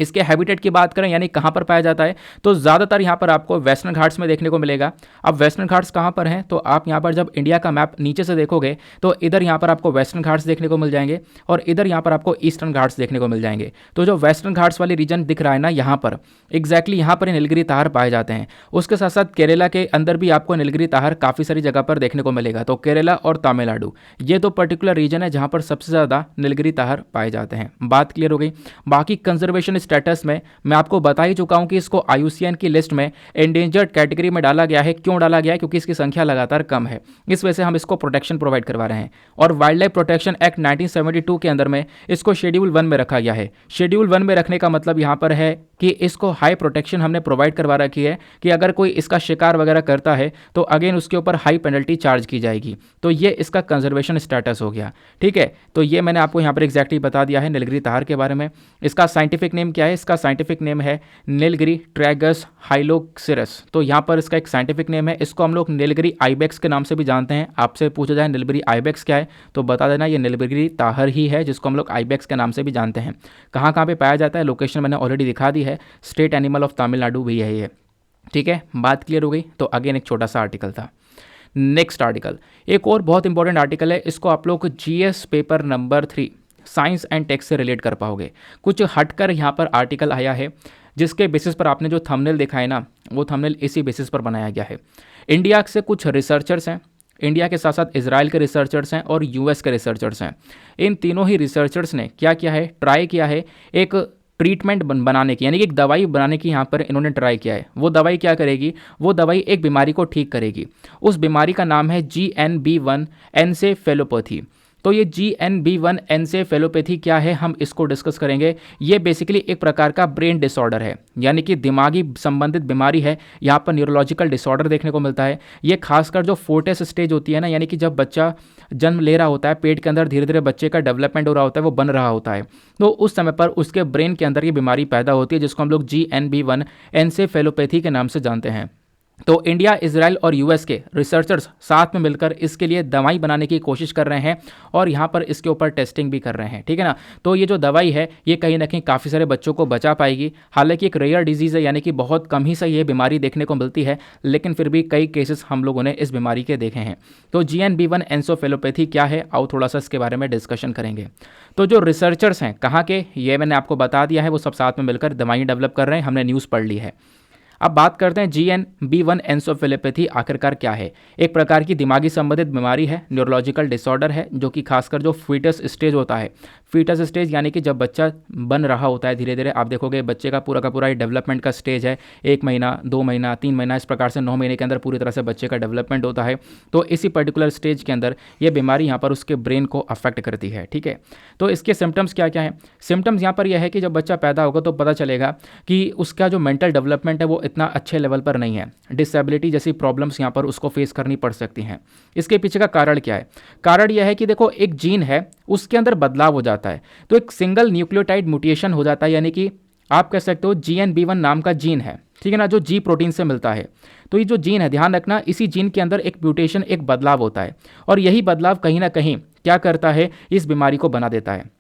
इसके हैबिटेट की बात करें, यानी कहाँ पर पाया जाता है, तो ज़्यादातर यहाँ पर आपको वेस्टर्न घाट्स में देखने को मिलेगा। अब वेस्टर्न घाट्स कहाँ पर हैं, तो आप यहाँ पर जब इंडिया का मैप नीचे से देखोगे तो इधर यहाँ पर आपको वेस्टर्न घाट्स देखने को मिल जाएंगे और इधर यहाँ पर आपको ईस्टर्न घाट्स देखने को मिल जाएंगे। तो जो वेस्टर्न घाट्स वाली रीजन दिख रहा है ना, यहाँ पर एग्जैक्टली यहाँ पर नीलगिरी ताहर पाए जाते हैं। उसके साथ साथ केरला के अंदर भी आपको नीलगिरी ताहर काफ़ी सारी जगह पर देखने को मिलेगा। तो केरला और तमिलनाडु ये दो पर्टिकुलर रीजन है जहाँ पर सबसे ज़्यादा नीलगिरी ताहर पाए जाते हैं। बात क्लियर हो गई। बाकी कंजर्वेशन स्टेटस में मैं आपको बता ही चुका हूं कि इसको आईयूसीएन की लिस्ट में एंडेंजर्ड कैटेगरी में डाला गया है। क्यों डाला गया है, क्योंकि इसकी संख्या लगातार कम है, इस वजह से हम इसको प्रोटेक्शन प्रोवाइड करवा रहे हैं। और वाइल्ड लाइफ प्रोटेक्शन एक्ट 1972 के अंदर में इसको शेड्यूल 1 में रखा गया है। शेड्यूल 1 में रखने का मतलब यहाँ पर है कि इसको हाई प्रोटेक्शन हमने प्रोवाइड करवा रखी है कि अगर कोई इसका शिकार वगैरह करता है तो अगेन उसके ऊपर हाई पेनल्टी चार्ज की जाएगी। तो ये इसका कंजर्वेशन स्टेटस हो गया। ठीक है, तो ये मैंने आपको यहाँ पर एग्जैक्टली बता दिया है नीलगिरी ताहर के बारे में। इसका साइंटिफिक नेम क्या है, इसका साइंटिफिक नेम है नीलगिरी ट्रैगस हाइलोक्सिरस। तो यहाँ पर इसका एक साइंटिफिक नेम है। इसको हम लोग नीलगिरी आइबेक्स के नाम से भी जानते हैं। आपसे पूछा जाए नीलगिरी आइबेक्स क्या है, तो बता देना ये नीलगिरी ताहर ही है, जिसको हम लोग आइबेक्स के नाम से भी जानते हैं। कहाँ कहाँ पे पाया जाता है, लोकेशन मैंने ऑलरेडी दिखा दी है। स्टेट एनिमल ऑफ तमिलनाडु भी है ये। ठीक है, बात क्लियर हो गई। तो अगेन एक छोटा सा आर्टिकल था। नेक्स्ट आर्टिकल एक और बहुत इंपॉर्टेंट आर्टिकल है। इसको आप लोग GS paper number 3 science and tech से रिलेट कर पाओगे। कुछ हटकर यहाँ पर आर्टिकल आया है, जिसके बेसिस पर आपने जो थंबनेल देखा है ना, वो थंबनेल इसी बेसिस पर बनाया गया है। इंडिया से कुछ रिसर्चर्स हैं, इंडिया के साथ साथ इजराइल के रिसर्चर्स हैं और यूएस के रिसर्चर्स हैं। इन तीनों ही रिसर्चर्स ने क्या किया है, ट्राई किया है एक ट्रीटमेंट बनाने की, यानी कि एक दवाई बनाने की यहाँ पर इन्होंने ट्राई किया है। वो दवाई क्या करेगी? वो दवाई एक बीमारी को ठीक करेगी। उस बीमारी का नाम है GNB1 एन्सेफेलोपैथी। तो ये GNB1 एन्सेफेलोपैथी क्या है, हम इसको डिस्कस करेंगे। ये बेसिकली एक प्रकार का ब्रेन डिसऑर्डर है, यानी कि दिमागी संबंधित बीमारी है। यहाँ पर न्यूरोलॉजिकल डिसऑर्डर देखने को मिलता है। ये खासकर जो फोर्टेस स्टेज होती है ना, यानी कि जब बच्चा जन्म ले रहा होता है, पेट के अंदर धीरे धीरे बच्चे का डेवलपमेंट हो रहा होता है, वो बन रहा होता है, तो उस समय पर उसके ब्रेन के अंदर ये बीमारी पैदा होती है, जिसको हम लोग GNB1 एन्सेफेलोपैथी के नाम से जानते हैं। तो इंडिया, इजराइल और यूएस के रिसर्चर्स साथ में मिलकर इसके लिए दवाई बनाने की कोशिश कर रहे हैं और यहाँ पर इसके ऊपर टेस्टिंग भी कर रहे हैं, ठीक है ना। तो ये जो दवाई है ये कहीं ना कहीं काफ़ी सारे बच्चों को बचा पाएगी। हालांकि एक रेयर डिजीज़ है, यानी कि बहुत कम ही से ये बीमारी देखने को मिलती है, लेकिन फिर भी कई केसेस हम लोगों ने इस बीमारी के देखे हैं। तो GNB1 एन्सेफेलोपैथी क्या है, आओ थोड़ा सा इसके बारे में डिस्कशन करेंगे। तो जो रिसर्चर्स हैं कहाँ के, ये मैंने आपको बता दिया है, वो सब साथ में मिलकर दवाई डेवलप कर रहे हैं, हमने न्यूज़ पढ़ ली है। अब बात करते हैं GNB1 एन्सेफेलोपैथी आखिरकार क्या है। एक प्रकार की दिमागी संबंधित बीमारी है, न्यूरोलॉजिकल डिसऑर्डर है, जो कि खासकर जो फीटस स्टेज होता है, फीटस स्टेज यानी कि जब बच्चा बन रहा होता है धीरे धीरे, आप देखोगे बच्चे का पूरा डेवलपमेंट का स्टेज है, 1 महीना 2 महीना 3 महीना, इस प्रकार से 9 महीने के अंदर पूरी तरह से बच्चे का डेवलपमेंट होता है। तो इसी पर्टिकुलर स्टेज के अंदर ये बीमारी यहाँ पर उसके ब्रेन को अफेक्ट करती है, ठीक है। तो इसके सिम्टम्स क्या क्या हैं? सिम्टम्स यहाँ पर यह है कि जब बच्चा पैदा होगा तो पता चलेगा कि उसका जो मेंटल डेवलपमेंट है वो इतना अच्छे लेवल पर नहीं है, डिसेबिलिटी जैसी प्रॉब्लम्स यहाँ पर उसको फेस करनी पड़ सकती हैं। इसके पीछे का कारण क्या है? कारण यह है कि देखो, एक जीन है उसके अंदर बदलाव हो जाता है, तो एक सिंगल न्यूक्लियोटाइड म्यूटेशन हो जाता है, यानी कि आप कह सकते हो GNB1 नाम का जीन है, ठीक है ना, जो जी प्रोटीन से मिलता है। तो ये जो जीन है, ध्यान रखना, इसी जीन के अंदर एक म्यूटेशन, एक बदलाव होता है, और यही बदलाव कहीं ना कहीं क्या करता है, इस बीमारी को बना देता है।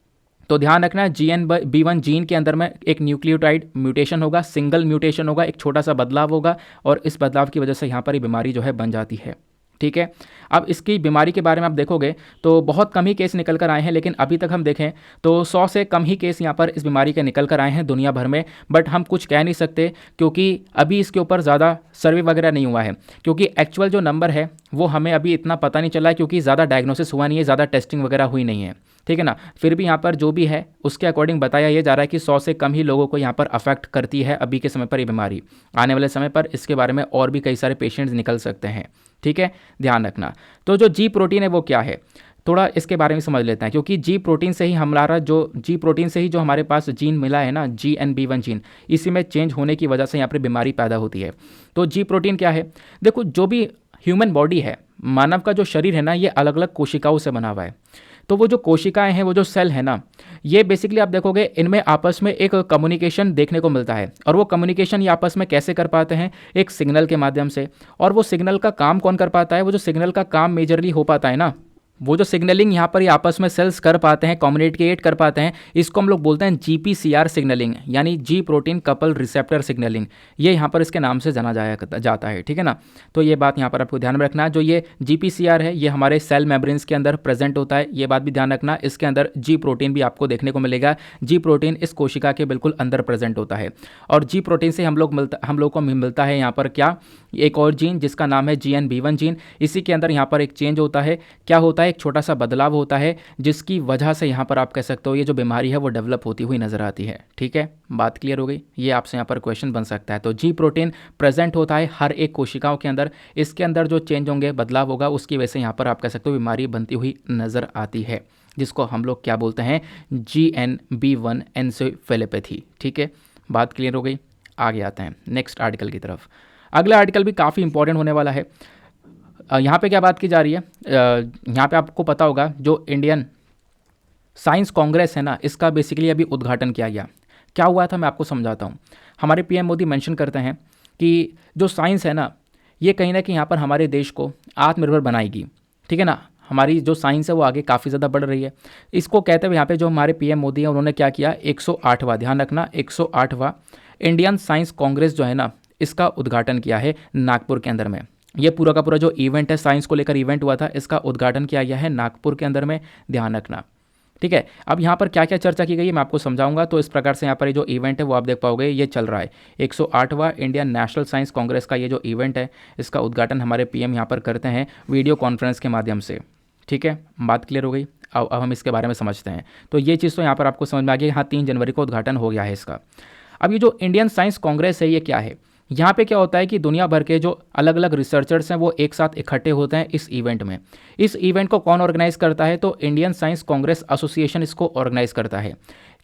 तो ध्यान रखना है, GNB1 जीन के अंदर में एक न्यूक्लियोटाइड म्यूटेशन होगा, सिंगल म्यूटेशन होगा, एक छोटा सा बदलाव होगा, और इस बदलाव की वजह से यहाँ पर ये बीमारी जो है बन जाती है, ठीक है। अब इसकी बीमारी के बारे में आप देखोगे तो बहुत कम ही केस निकल कर आए हैं, लेकिन अभी तक हम देखें तो 100 से कम ही केस यहाँ पर इस बीमारी के निकल कर आए हैं दुनिया भर में। बट हम कुछ कह नहीं सकते, क्योंकि अभी इसके ऊपर ज़्यादा सर्वे वगैरह नहीं हुआ है, क्योंकि एक्चुअल जो नंबर है वो हमें अभी इतना पता नहीं चला है, क्योंकि ज़्यादा डायग्नोसिस हुआ नहीं है, ज़्यादा टेस्टिंग वगैरह हुई नहीं है, ठीक है ना। फिर भी यहाँ पर जो भी है उसके अकॉर्डिंग बताया ये जा रहा है कि 100 से कम ही लोगों को यहाँ पर अफेक्ट करती है अभी के समय पर ये बीमारी। आने वाले समय पर इसके बारे में और भी कई सारे पेशेंट्स निकल सकते हैं, ठीक है, ध्यान रखना। तो जो जी प्रोटीन है वो क्या है, थोड़ा इसके बारे में समझ लेते हैं, क्योंकि जी प्रोटीन से ही हमारे पास जीन मिला है ना, GNB1 जीन, इसी में चेंज होने की वजह से यहाँ पर बीमारी पैदा होती है। तो जी प्रोटीन क्या है? देखो, जो भी ह्यूमन बॉडी है, मानव का जो शरीर है ना, ये अलग अलग कोशिकाओं से बना हुआ है। तो वो जो कोशिकाएं हैं, वो जो सेल है ना, ये बेसिकली आप देखोगे इनमें आपस में एक कम्युनिकेशन देखने को मिलता है, और वो कम्युनिकेशन ये आपस में कैसे कर पाते हैं? एक सिग्नल के माध्यम से। और वो सिग्नल का काम कौन कर पाता है? वो जो सिग्नल का काम मेजरली हो पाता है ना, वो जो सिग्नलिंग यहाँ पर ये आपस में सेल्स कर पाते हैं, कम्युनिकेट कर पाते हैं, इसको हम लोग बोलते हैं GPCR सिग्नलिंग, यानी जी प्रोटीन कपल रिसेप्टर सिग्नलिंग। ये यहाँ पर इसके नाम से जाना जाता है, ठीक है ना। तो ये बात यहाँ पर आपको ध्यान में रखना है। जो ये GPCR है ये हमारे सेल मेम्ब्रेन्स के अंदर प्रेजेंट होता है, ये बात भी ध्यान रखना। इसके अंदर जी प्रोटीन भी आपको देखने को मिलेगा। जी प्रोटीन इस कोशिका के बिल्कुल अंदर प्रेजेंट होता है, और जी प्रोटीन से हम लोग को मिलता है यहाँ पर क्या, एक और जीन जिसका नाम है GNB1 जीन। इसी के अंदर यहाँ पर एक चेंज होता है, क्या होता है, एक छोटा सा बदलाव होता है, जिसकी वजह से यहाँ पर आप कह सकते हो ये जो बीमारी है वो डेवलप होती हुई नजर आती है, ठीक है। बात क्लियर हो गई? ये आपसे यहाँ पर क्वेश्चन बन सकता है। तो जी प्रोटीन प्रेजेंट होता है हर एक कोशिकाओं के अंदर, इसके अंदर जो चेंज होंगे, बदलाव होगा, उसकी वजह से यहाँ पर आप कह सकते हो बीमारी बनती हुई नजर आती है, जिसको हम लोग क्या बोलते हैं, GNB1 एन्सेफेलोपैथी, ठीक है। बात क्लियर हो गई? आगे आते हैं नेक्स्ट आर्टिकल की तरफ। अगला आर्टिकल भी काफ़ी इंपॉर्टेंट होने वाला है। यहाँ पे क्या बात की जा रही है, यहाँ पे आपको पता होगा जो इंडियन साइंस कांग्रेस है ना, इसका बेसिकली अभी उद्घाटन किया गया। क्या हुआ था मैं आपको समझाता हूँ। हमारे PM मोदी मेंशन करते हैं कि जो साइंस है ना, ये कहीं ना कहीं यहाँ पर हमारे देश को आत्मनिर्भर बनाएगी, ठीक है ना। हमारी जो साइंस है वो आगे काफ़ी ज़्यादा बढ़ रही है। इसको कहते हुए यहाँ पे जो हमारे PM मोदी हैं उन्होंने क्या किया, 108वां, ध्यान रखना, 108वां इंडियन साइंस कांग्रेस जो है ना, इसका उद्घाटन किया है नागपुर के अंदर में। ये पूरा का पूरा जो इवेंट है, साइंस को लेकर इवेंट हुआ था, इसका उद्घाटन किया गया है नागपुर के अंदर में, ध्यान रखना, ठीक है। अब यहाँ पर क्या क्या चर्चा की गई है मैं आपको समझाऊंगा। तो इस प्रकार से यहाँ पर ये जो इवेंट है वो आप देख पाओगे, ये चल रहा है 108वां इंडियन नेशनल साइंस कांग्रेस का ये जो इवेंट है, इसका उद्घाटन हमारे PM यहाँ पर करते हैं वीडियो कॉन्फ्रेंस के माध्यम से, ठीक है। बात क्लियर हो गई? अब हम इसके बारे में समझते हैं। तो ये चीज़ तो यहाँ पर आपको समझ में आ गई। हाँ, 3 जनवरी को उद्घाटन हो गया है इसका। अब ये जो इंडियन साइंस कांग्रेस है ये क्या है? यहाँ पे क्या होता है कि दुनिया भर के जो अलग अलग रिसर्चर्स हैं वो एक साथ इकट्ठे होते हैं इस इवेंट में। इस इवेंट को कौन ऑर्गेनाइज करता है? तो इंडियन साइंस कांग्रेस एसोसिएशन इसको ऑर्गेनाइज करता है।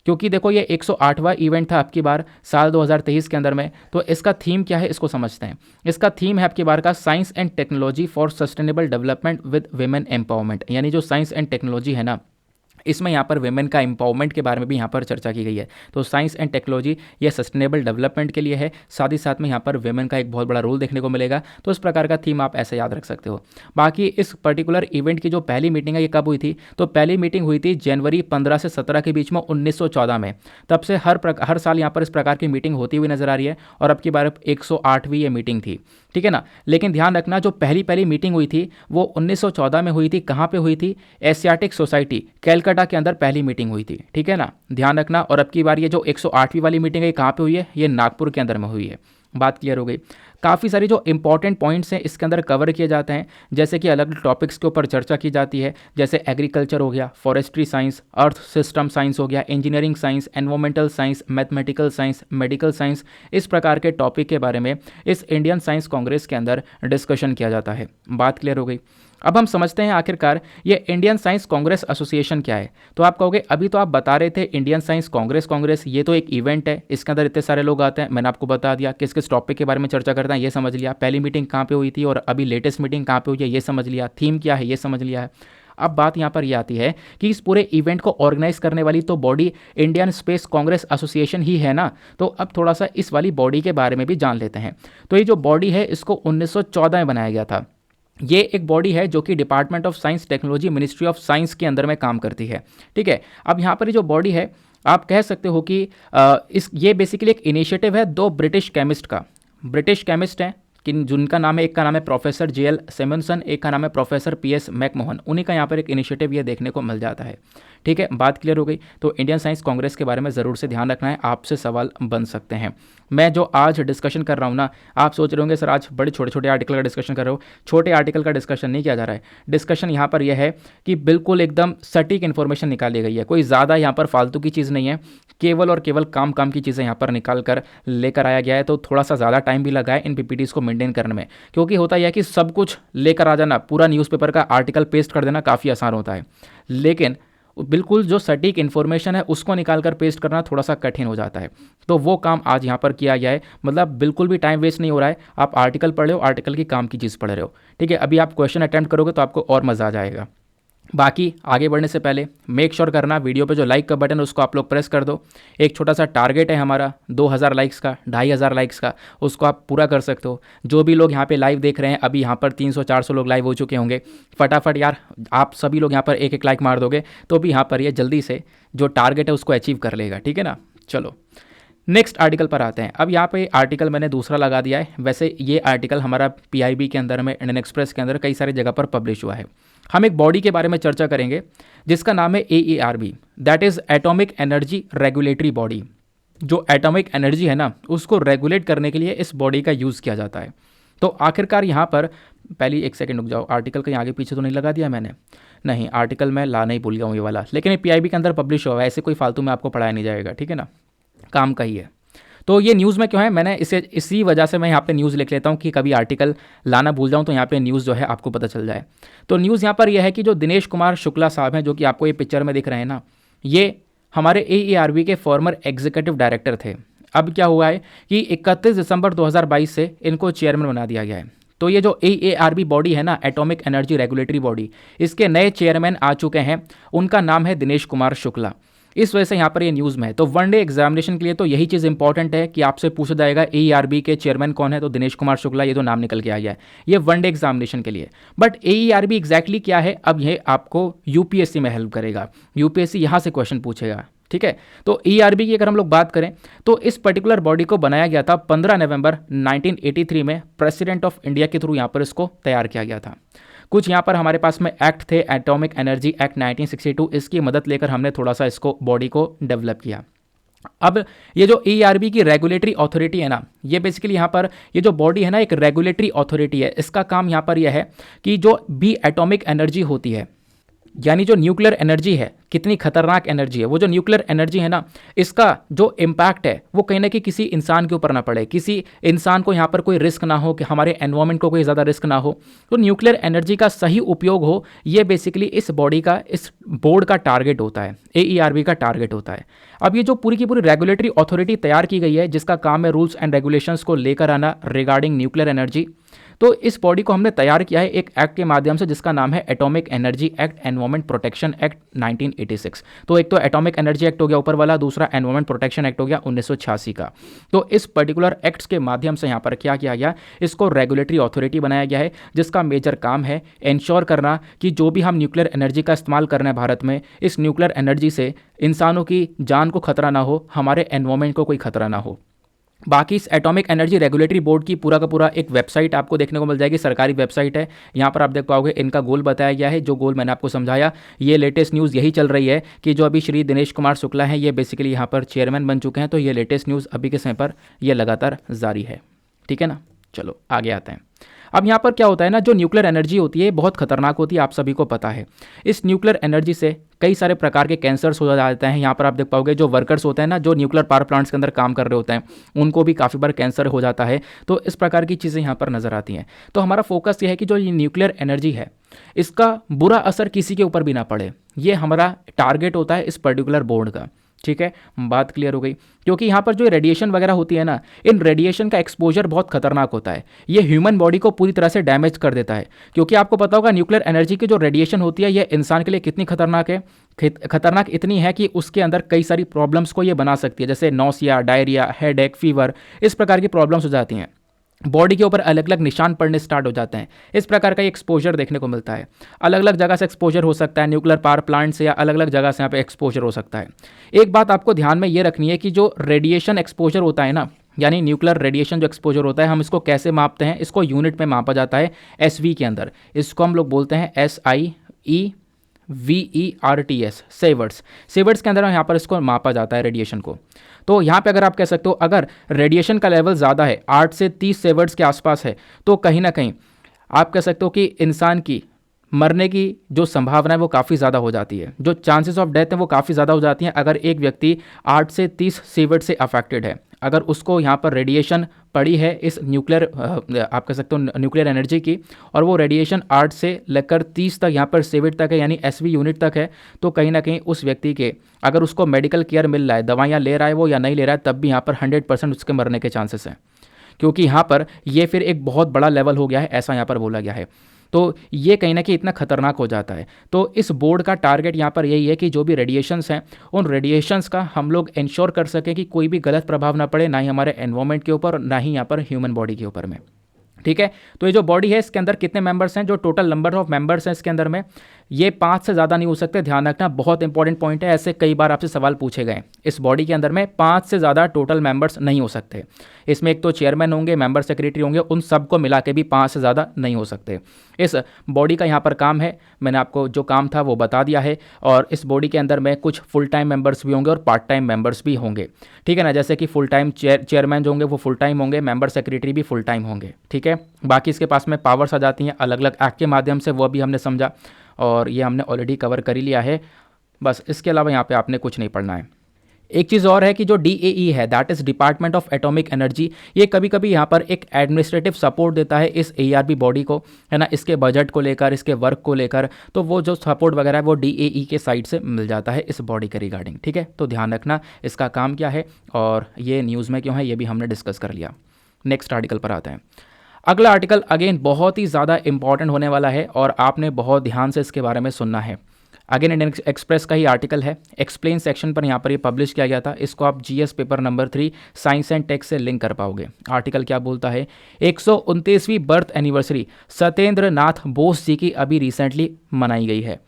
क्योंकि देखो ये 108वां इवेंट था आपकी बार साल 2023 के अंदर में। तो इसका थीम क्या है इसको समझते हैं। इसका थीम है आपकी बार का science and technology for sustainable development with women empowerment, यानी जो साइंस एंड टेक्नोलॉजी है ना, इसमें यहाँ पर वेमेन का एम्पावरमेंट के बारे में भी यहाँ पर चर्चा की गई है। तो साइंस एंड टेक्नोलॉजी ये सस्टेनेबल डेवलपमेंट के लिए है, साथ ही साथ में यहाँ पर वेमेन का एक बहुत बड़ा रोल देखने को मिलेगा। तो इस प्रकार का थीम आप ऐसे याद रख सकते हो। बाकी इस पर्टिकुलर इवेंट की जो पहली मीटिंग है ये कब हुई थी? तो पहली मीटिंग हुई थी जनवरी 15 से 17 के बीच में 1914 में। तब से हर साल यहाँ पर इस प्रकार की मीटिंग होती हुई नजर आ रही है और अब की बार 108वीं ये मीटिंग थी, ठीक है ना। लेकिन ध्यान रखना जो पहली मीटिंग हुई थी वो 1914 में हुई थी। कहाँ पे हुई थी? एशियाटिक सोसाइटी कैलकाटा के अंदर पहली मीटिंग हुई थी, ठीक है ना, ध्यान रखना। और अब की बार ये जो 108वीं वाली मीटिंग है कहाँ पे हुई है? ये नागपुर के अंदर में हुई है। बात क्लियर हो गई। काफ़ी सारी जो इंपॉर्टेंट पॉइंट्स हैं इसके अंदर कवर किए जाते हैं, जैसे कि अलग अलग टॉपिक्स के ऊपर चर्चा की जाती है, जैसे एग्रीकल्चर हो गया, forestry science, earth system science हो गया, engineering science, environmental science, mathematical science, medical science. इस प्रकार के टॉपिक के बारे में इस इंडियन साइंस कांग्रेस के अंदर डिस्कशन किया जाता है। बात क्लियर हो गई। अब हम समझते हैं आखिरकार ये इंडियन साइंस कांग्रेस एसोसिएशन क्या है। तो आप कहोगे अभी तो आप बता रहे थे इंडियन साइंस कांग्रेस ये तो एक इवेंट है, इसके अंदर इतने सारे लोग आते हैं। मैंने आपको बता दिया किस किस टॉपिक के बारे में चर्चा करता है ये समझ लिया, पहली मीटिंग कहाँ पे हुई थी और अभी लेटेस्ट मीटिंग कहाँ पे हुई है ये समझ लिया, थीम क्या है ये समझ लिया है। अब बात यहाँ पर ये आती है कि इस पूरे इवेंट को ऑर्गेनाइज करने वाली तो body Indian space congress association ही है ना। तो अब थोड़ा सा इस वाली बॉडी के बारे में भी जान लेते हैं। तो ये जो बॉडी है इसको 1914 में बनाया गया था। ये एक बॉडी है जो कि department of science technology ministry of science के अंदर में काम करती है, ठीक है। अब यहाँ पर ये जो बॉडी है आप कह सकते हो कि ये बेसिकली एक इनिशिएटिव है दो ब्रिटिश केमिस्ट का। ब्रिटिश केमिस्ट हैं जिनका नाम है, एक का नाम है प्रोफेसर JL सिमनसन, एक का नाम है प्रोफेसर PS मैकमोहन। उन्हीं का यहाँ पर एक इनिशिएटिव ये देखने को मिल जाता है, ठीक है। बात क्लियर हो गई। तो इंडियन साइंस कांग्रेस के बारे में ज़रूर से ध्यान रखना है, आपसे सवाल बन सकते हैं। मैं जो आज डिस्कशन कर रहा हूँ ना, आप सोच रहे होंगे सर आज बड़े छोटे छोटे आर्टिकल का डिस्कशन कर रहे हो। छोटे आर्टिकल का डिस्कशन नहीं किया जा रहा है। डिस्कशन यहाँ पर यह है कि बिल्कुल एकदम सटीक इन्फॉर्मेशन निकाली गई है, कोई ज़्यादा यहाँ पर फालतू की चीज़ नहीं है, केवल और केवल काम की चीज़ें यहाँ पर निकाल कर लेकर आया गया है। तो थोड़ा सा ज़्यादा टाइम भी लगा है इन PPTs को मेंटेन करने में, क्योंकि होता यह है कि सब कुछ लेकर आ जाना, पूरा न्यूज़पेपर का आर्टिकल पेस्ट कर देना काफ़ी आसान होता है, लेकिन बिल्कुल जो सटीक इन्फॉर्मेशन है उसको निकाल कर पेस्ट करना थोड़ा सा कठिन हो जाता है। तो वो काम आज यहाँ पर किया गया है, मतलब बिल्कुल भी टाइम वेस्ट नहीं हो रहा है। आप आर्टिकल पढ़ रहे हो, आर्टिकल की काम की चीज़ पढ़ रहे हो, ठीक है। अभी आप क्वेश्चन अटेम्प्ट करोगे तो आपको और मज़ा आ जाएगा। बाकी आगे बढ़ने से पहले मेक श्योर करना वीडियो पे जो लाइक का बटन है उसको आप लोग प्रेस कर दो। एक छोटा सा टारगेट है हमारा 2000 लाइक्स का, 2500 लाइक्स का, उसको आप पूरा कर सकते हो। जो भी लोग यहाँ पे लाइव देख रहे हैं, अभी यहाँ पर 300-400 लोग लाइव हो चुके होंगे। फटाफट यार आप सभी लोग यहाँ पर एक एक लाइक मार दोगे तो भी यहाँ पर ये जल्दी से जो टारगेट है उसको अचीव कर लेगा, ठीक है ना। चलो नेक्स्ट आर्टिकल पर आते हैं। अब यहाँ पे आर्टिकल मैंने दूसरा लगा दिया है। वैसे ये आर्टिकल हमारा PIB के अंदर में, इंडियन एक्सप्रेस के अंदर कई सारी जगह पर पब्लिश हुआ है। हम एक बॉडी के बारे में चर्चा करेंगे जिसका नाम है AERB, that is atomic energy regulatory body. जो एटॉमिक एनर्जी है ना उसको रेगुलेट करने के लिए इस बॉडी का यूज़ किया जाता है। तो आखिरकार यहाँ पर पहली एक सेकंड रुक जाओ, आर्टिकल कहीं आगे पीछे तो नहीं लगा दिया मैंने? नहीं, आर्टिकल मैं लाना ही भूल गया हूँ ये वाला, लेकिन ये PIB के अंदर पब्लिश हुआ है, ऐसे कोई फालतू में आपको पढ़ाया नहीं जाएगा, ठीक है ना, काम का ही है। तो ये न्यूज़ में क्यों है, मैंने इसी वजह से मैं यहाँ पे न्यूज़ लिख लेता हूँ कि कभी आर्टिकल लाना भूल जाऊँ तो यहाँ पे न्यूज़ जो है आपको पता चल जाए। तो न्यूज़ यहाँ पर यह है कि जो दिनेश कुमार शुक्ला साहब हैं, जो कि आपको ये पिक्चर में दिख रहे हैं ना, ये हमारे AERB के फॉर्मर एग्जीक्यूटिव डायरेक्टर थे। अब क्या हुआ है कि 31 दिसंबर 2022 से इनको चेयरमैन बना दिया गया है। तो ये जो AERB बॉडी है ना, एटॉमिक एनर्जी रेगुलेटरी बॉडी, इसके नए चेयरमैन आ चुके हैं। उनका नाम है दिनेश कुमार शुक्ला। इस वजह से यहाँ पर ये न्यूज़ में है। तो वनडे एग्जामिनेशन के लिए तो यही चीज़ इंपॉर्टेंट है कि आपसे पूछा जाएगा AERB के चेयरमैन कौन है, तो दिनेश कुमार शुक्ला, ये तो नाम निकल के आ गया है, ये वनडे एग्जामिनेशन के लिए। बट AERB एग्जैक्टली क्या है, अब ये आपको UPSC में हेल्प करेगा। UPSC यहाँ से क्वेश्चन पूछेगा, ठीक है। तो AERB की अगर हम लोग बात करें तो इस पर्टिकुलर बॉडी को बनाया गया था 15 नवंबर 1983 में, प्रेसिडेंट ऑफ इंडिया के थ्रू यहाँ पर इसको तैयार किया गया था। कुछ यहाँ पर हमारे पास में एक्ट थे, एटॉमिक एनर्जी एक्ट 1962, इसकी मदद लेकर हमने थोड़ा सा इसको बॉडी को डेवलप किया। अब ये जो AERB की रेगुलेटरी अथॉरिटी है ना, ये बेसिकली यहाँ पर ये जो बॉडी है ना एक रेगुलेटरी अथॉरिटी है। इसका काम यहाँ पर यह है कि जो भी एटॉमिक एनर्जी होती है, यानी जो न्यूक्लियर एनर्जी है कितनी खतरनाक एनर्जी है, वो जो न्यूक्लियर एनर्जी है ना, इसका जो इम्पैक्ट है वो कहीं ना कहीं किसी इंसान के ऊपर ना पड़े, किसी इंसान को यहाँ पर कोई रिस्क ना हो, कि हमारे एनवायरमेंट को कोई ज़्यादा रिस्क ना हो। तो न्यूक्लियर एनर्जी का सही उपयोग हो, ये बेसिकली इस बॉडी का, इस बोर्ड का टारगेट होता है, AERB का टारगेट होता है। अब ये जो पूरी की पूरी रेगुलेटरी अथॉरिटी तैयार की गई है, जिसका काम है रूल्स एंड रेगुलेशंस को लेकर आना रिगार्डिंग न्यूक्लियर एनर्जी, तो इस बॉडी को हमने तैयार किया है एक एक्ट के माध्यम से, जिसका नाम है atomic energy act, environment protection act 1986। तो एक तो एटॉमिक एनर्जी एक्ट हो गया ऊपर वाला, दूसरा एनवायरमेंट प्रोटेक्शन एक्ट हो गया 1986 का। तो इस पर्टिकुलर एक्ट्स के माध्यम से यहाँ पर क्या किया गया, इसको रेगुलेटरी अथॉरिटी बनाया गया है, जिसका मेजर काम है इंश्योर करना कि जो भी हम न्यूक्लियर एनर्जी का इस्तेमाल कर रहे हैं भारत में, इस न्यूक्लियर एनर्जी से इंसानों की जान को खतरा ना हो, हमारे एनवायरमेंट को कोई खतरा ना हो। बाकी इस एटॉमिक एनर्जी रेगुलेटरी बोर्ड की पूरा का पूरा एक वेबसाइट आपको देखने को मिल जाएगी, सरकारी वेबसाइट है। यहाँ पर आप देख पाओगे इनका गोल बताया गया है, जो गोल मैंने आपको समझाया। ये लेटेस्ट न्यूज़ यही चल रही है कि जो अभी श्री दिनेश कुमार शुक्ला हैं, ये बेसिकली यहाँ पर चेयरमैन बन चुके हैं। तो ये लेटेस्ट न्यूज़ अभी के समय पर ये लगातार जारी है, ठीक है ना। चलो आगे आते हैं। अब यहाँ पर क्या होता है ना, जो न्यूक्लियर एनर्जी होती है बहुत खतरनाक होती है, आप सभी को पता है। इस न्यूक्लियर एनर्जी से कई सारे प्रकार के कैंसर्स हो जाते हैं। यहाँ पर आप देख पाओगे जो वर्कर्स होते हैं ना, जो न्यूक्लियर पावर प्लांट्स के अंदर काम कर रहे होते हैं, उनको भी काफ़ी बार कैंसर हो जाता है। तो इस प्रकार की चीज़ें यहाँ पर नज़र आती हैं। तो हमारा फोकस ये है कि जो ये न्यूक्लियर एनर्जी है, इसका बुरा असर किसी के ऊपर भी ना पड़े, ये हमारा टारगेट होता है इस पर्टिकुलर बोर्ड का, ठीक है। बात क्लियर हो गई। क्योंकि यहाँ पर जो रेडिएशन वगैरह होती है ना, इन रेडिएशन का एक्सपोजर बहुत खतरनाक होता है। ये ह्यूमन बॉडी को पूरी तरह से डैमेज कर देता है। क्योंकि आपको पता होगा न्यूक्लियर एनर्जी की जो रेडिएशन होती है, ये इंसान के लिए कितनी खतरनाक है। खतरनाक इतनी है कि उसके अंदर कई सारी प्रॉब्लम्स को ये बना सकती है, जैसे नौसिया, डायरिया, हेडेक, फीवर, इस प्रकार की प्रॉब्लम्स हो जाती हैं। बॉडी के ऊपर अलग अलग निशान पड़ने स्टार्ट हो जाते हैं। इस प्रकार का एक्सपोजर देखने को मिलता है। अलग अलग जगह से एक्सपोजर हो सकता है, न्यूक्लियर पावर प्लांट से या अलग अलग जगह से यहाँ पे एक्सपोजर हो सकता है। एक बात आपको ध्यान में ये रखनी है कि जो रेडिएशन एक्सपोजर होता है ना, यानी न्यूक्लियर रेडिएशन जो एक्सपोजर होता है, हम इसको कैसे मापते हैं, इसको यूनिट में मापा जाता है SV के अंदर। इसको हम लोग बोलते हैं SIEVERTS, सेवर्ट्स। सेवर्ट्स के अंदर यहाँ पर इसको मापा जाता है रेडिएशन को। तो यहाँ पे अगर आप कह सकते हो, अगर रेडिएशन का लेवल ज़्यादा है, 8 से 30 सेवर्ट्स के आसपास है, तो कहीं ना कहीं आप कह सकते हो कि इंसान की मरने की जो संभावना है वो काफ़ी ज़्यादा हो जाती है, जो चांसेस ऑफ डेथ है वो काफ़ी ज़्यादा हो जाती हैं। अगर एक व्यक्ति 8 से 30 सीवर्ट से अफेक्टेड है, अगर उसको यहाँ पर रेडिएशन पड़ी है इस न्यूक्लियर आप कह सकते हो न्यूक्लियर एनर्जी की, और वो रेडिएशन 8 से लेकर 30 तक यहाँ पर सीवर्ट तक है, यानी SV यूनिट तक है, तो कहीं ना कहीं उस व्यक्ति के, अगर उसको मेडिकल केयर मिल रहा है, दवाइयाँ ले रहा है वो या नहीं ले रहा है, तब भी यहाँ पर 100% उसके मरने के चांसेस हैं। क्योंकि यहाँ पर ये फिर एक बहुत बड़ा लेवल हो गया है, ऐसा यहाँ पर बोला गया है। तो ये कहीं ना कहीं इतना खतरनाक हो जाता है। तो इस बोर्ड का टारगेट यहाँ पर यही है कि जो भी रेडिएशंस हैं, उन रेडिएशंस का हम लोग इंश्योर कर सकें कि कोई भी गलत प्रभाव ना पड़े, ना ही हमारे एनवायरनमेंट के ऊपर, ना ही यहाँ पर ह्यूमन बॉडी के ऊपर में, ठीक है। तो ये जो बॉडी है, इसके अंदर कितने मेंबर्स हैं, जो टोटल नंबर ऑफ मेंबर्स हैं इसके अंदर में, ये 5 से ज़्यादा नहीं हो सकते। ध्यान रखना, बहुत इंपॉर्टेंट पॉइंट है, ऐसे कई बार आपसे सवाल पूछे गए। इस बॉडी के अंदर में 5 से ज़्यादा टोटल मेंबर्स नहीं हो सकते। इसमें एक तो चेयरमैन होंगे, मेंबर सेक्रेटरी होंगे, उन सबको मिला के भी 5 से ज़्यादा नहीं हो सकते। इस बॉडी का यहाँ पर काम है, मैंने आपको जो काम था वो बता दिया है। और इस बॉडी के अंदर में कुछ फुल टाइम मेंबर्स भी होंगे और पार्ट टाइम मेंबर्स भी होंगे, ठीक है ना। जैसे कि फुल टाइम चेयरमैन जो होंगे वो फुल टाइम होंगे, मेंबर सेक्रेटरी भी फुल टाइम होंगे, ठीक है। बाकी इसके पास में पावर्स आ जाती हैं अलग अलग एक्ट के माध्यम से, वो भी हमने समझा और ये हमने ऑलरेडी कवर कर ही लिया है। बस इसके अलावा यहाँ पे आपने कुछ नहीं पढ़ना है। एक चीज़ और है कि जो DAE है, that is department of atomic energy, ये कभी कभी यहाँ पर एक एडमिनिस्ट्रेटिव सपोर्ट देता है इस AERB बॉडी को, है ना, इसके बजट को लेकर, इसके वर्क को लेकर। तो वो जो सपोर्ट वगैरह है वो DAE के साइड से मिल जाता है इस बॉडी के रिगार्डिंग, ठीक है। तो ध्यान रखना इसका काम क्या है और ये न्यूज़ में क्यों है, ये भी हमने डिस्कस कर लिया। नेक्स्ट आर्टिकल पर आते हैं। अगला आर्टिकल अगेन बहुत ही ज़्यादा इंपॉर्टेंट होने वाला है और आपने बहुत ध्यान से इसके बारे में सुनना है। अगेन इंडियन एक्सप्रेस का ही आर्टिकल है, एक्सप्लेन सेक्शन पर यहाँ पर ये पब्लिश किया गया था। इसको आप GS paper number 3 science and tech से लिंक कर पाओगे। आर्टिकल क्या बोलता है, 129वीं बर्थ एनिवर्सरी सत्येंद्र नाथ बोस जी की अभी रिसेंटली मनाई गई है।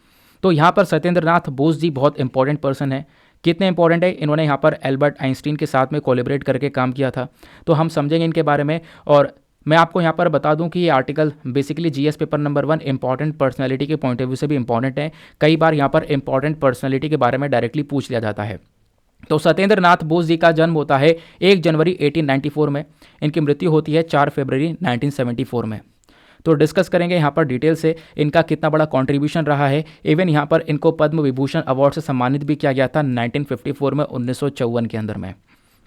तो यहाँ पर सत्येंद्र नाथ बोस जी बहुत इंपॉर्टेंट पर्सन है। कितने इंपॉर्टेंट है, इन्होंने यहाँ पर एल्बर्ट आइंस्टीन के साथ में कोलैबोरेट करके काम किया था। तो हम समझेंगे इनके बारे में। और मैं आपको यहाँ पर बता दूं कि ये article basically GS paper number 1 important personality के पॉइंट ऑफ व्यू से भी इंपॉर्टेंट है। कई बार यहाँ पर इंपॉर्टेंट पर्सनैलिटी के बारे में डायरेक्टली पूछ लिया जाता है। तो सत्येंद्र नाथ बोस जी का जन्म होता है 1 जनवरी 1894 में। इनकी मृत्यु होती है 4 फरवरी 1974 में। तो डिस्कस करेंगे यहाँ पर डिटेल से इनका कितना बड़ा कॉन्ट्रीब्यूशन रहा है। इवन यहाँ पर इनको पद्म विभूषण अवार्ड से सम्मानित भी किया गया था 1954 में, 1954 के अंदर में।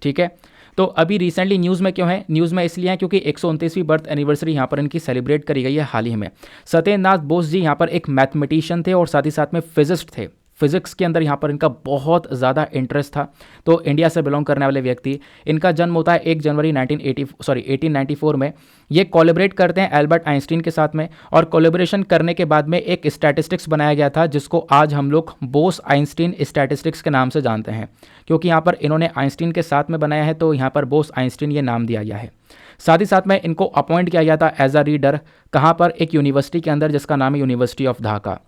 ठीक है, तो अभी रिसेंटली न्यूज़ में क्यों है? न्यूज़ में इसलिए है क्योंकि 129वीं बर्थ एनिवर्सरी यहाँ पर इनकी सेलिब्रेट करी गई है हाल ही में। सत्येंद्र नाथ बोस जी यहाँ पर एक मैथमेटिशियन थे और साथ ही साथ में फिजिस्ट थे। फिजिक्स के अंदर यहाँ पर इनका बहुत ज़्यादा इंटरेस्ट था। तो इंडिया से बिलोंग करने वाले व्यक्ति, इनका जन्म होता है 1 जनवरी 1894 में। ये कोलैबोरेट करते हैं एल्बर्ट आइंस्टीन के साथ में, और कोलैबोरेशन करने के बाद में एक स्टैटिस्टिक्स बनाया गया था जिसको आज हम लोग बोस आइंस्टीन स्टैटिस्टिक्स के नाम से जानते हैं, क्योंकि यहाँ पर इन्होंने आइंस्टीन के साथ में बनाया है तो यहाँ पर बोस आइंस्टीन ये नाम दिया गया है। साथ ही साथ में इनको अपॉइंट किया गया था एज अ रीडर, कहाँ पर? एक यूनिवर्सिटी के अंदर जिसका नाम है यूनिवर्सिटी ऑफ ढाका।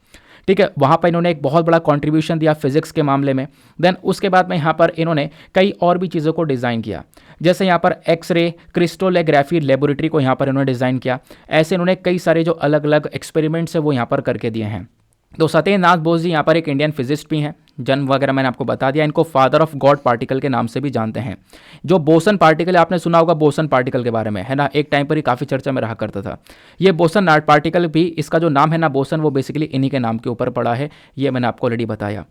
ठीक है, वहाँ पर इन्होंने एक बहुत बड़ा कंट्रीब्यूशन दिया फिजिक्स के मामले में। देन उसके बाद में यहाँ पर इन्होंने कई और भी चीज़ों को डिज़ाइन किया, जैसे यहाँ पर एक्सरे क्रिस्टोलोग्राफी लेबोरेटरी को यहाँ पर इन्होंने डिज़ाइन किया। ऐसे इन्होंने कई सारे जो अलग अलग एक्सपेरिमेंट्स है वो यहाँ पर करके दिए हैं। तो सत्येंद्र नाथ बोस जी यहाँ पर एक इंडियन फिजिस्ट भी हैं। जन्म वगैरह मैंने आपको बता दिया। इनको फादर ऑफ गॉड पार्टिकल के नाम से भी जानते हैं। जो बोसन पार्टिकल है, आपने सुना होगा बोसन पार्टिकल के बारे में, है ना, एक टाइम पर ही काफ़ी चर्चा में रहा करता था। ये बोसन पार्टिकल भी, इसका जो नाम है ना बोसन, वो बेसिकली इन्हीं के नाम के ऊपर पड़ा है। ये मैंने आपको ऑलरेडी बताया।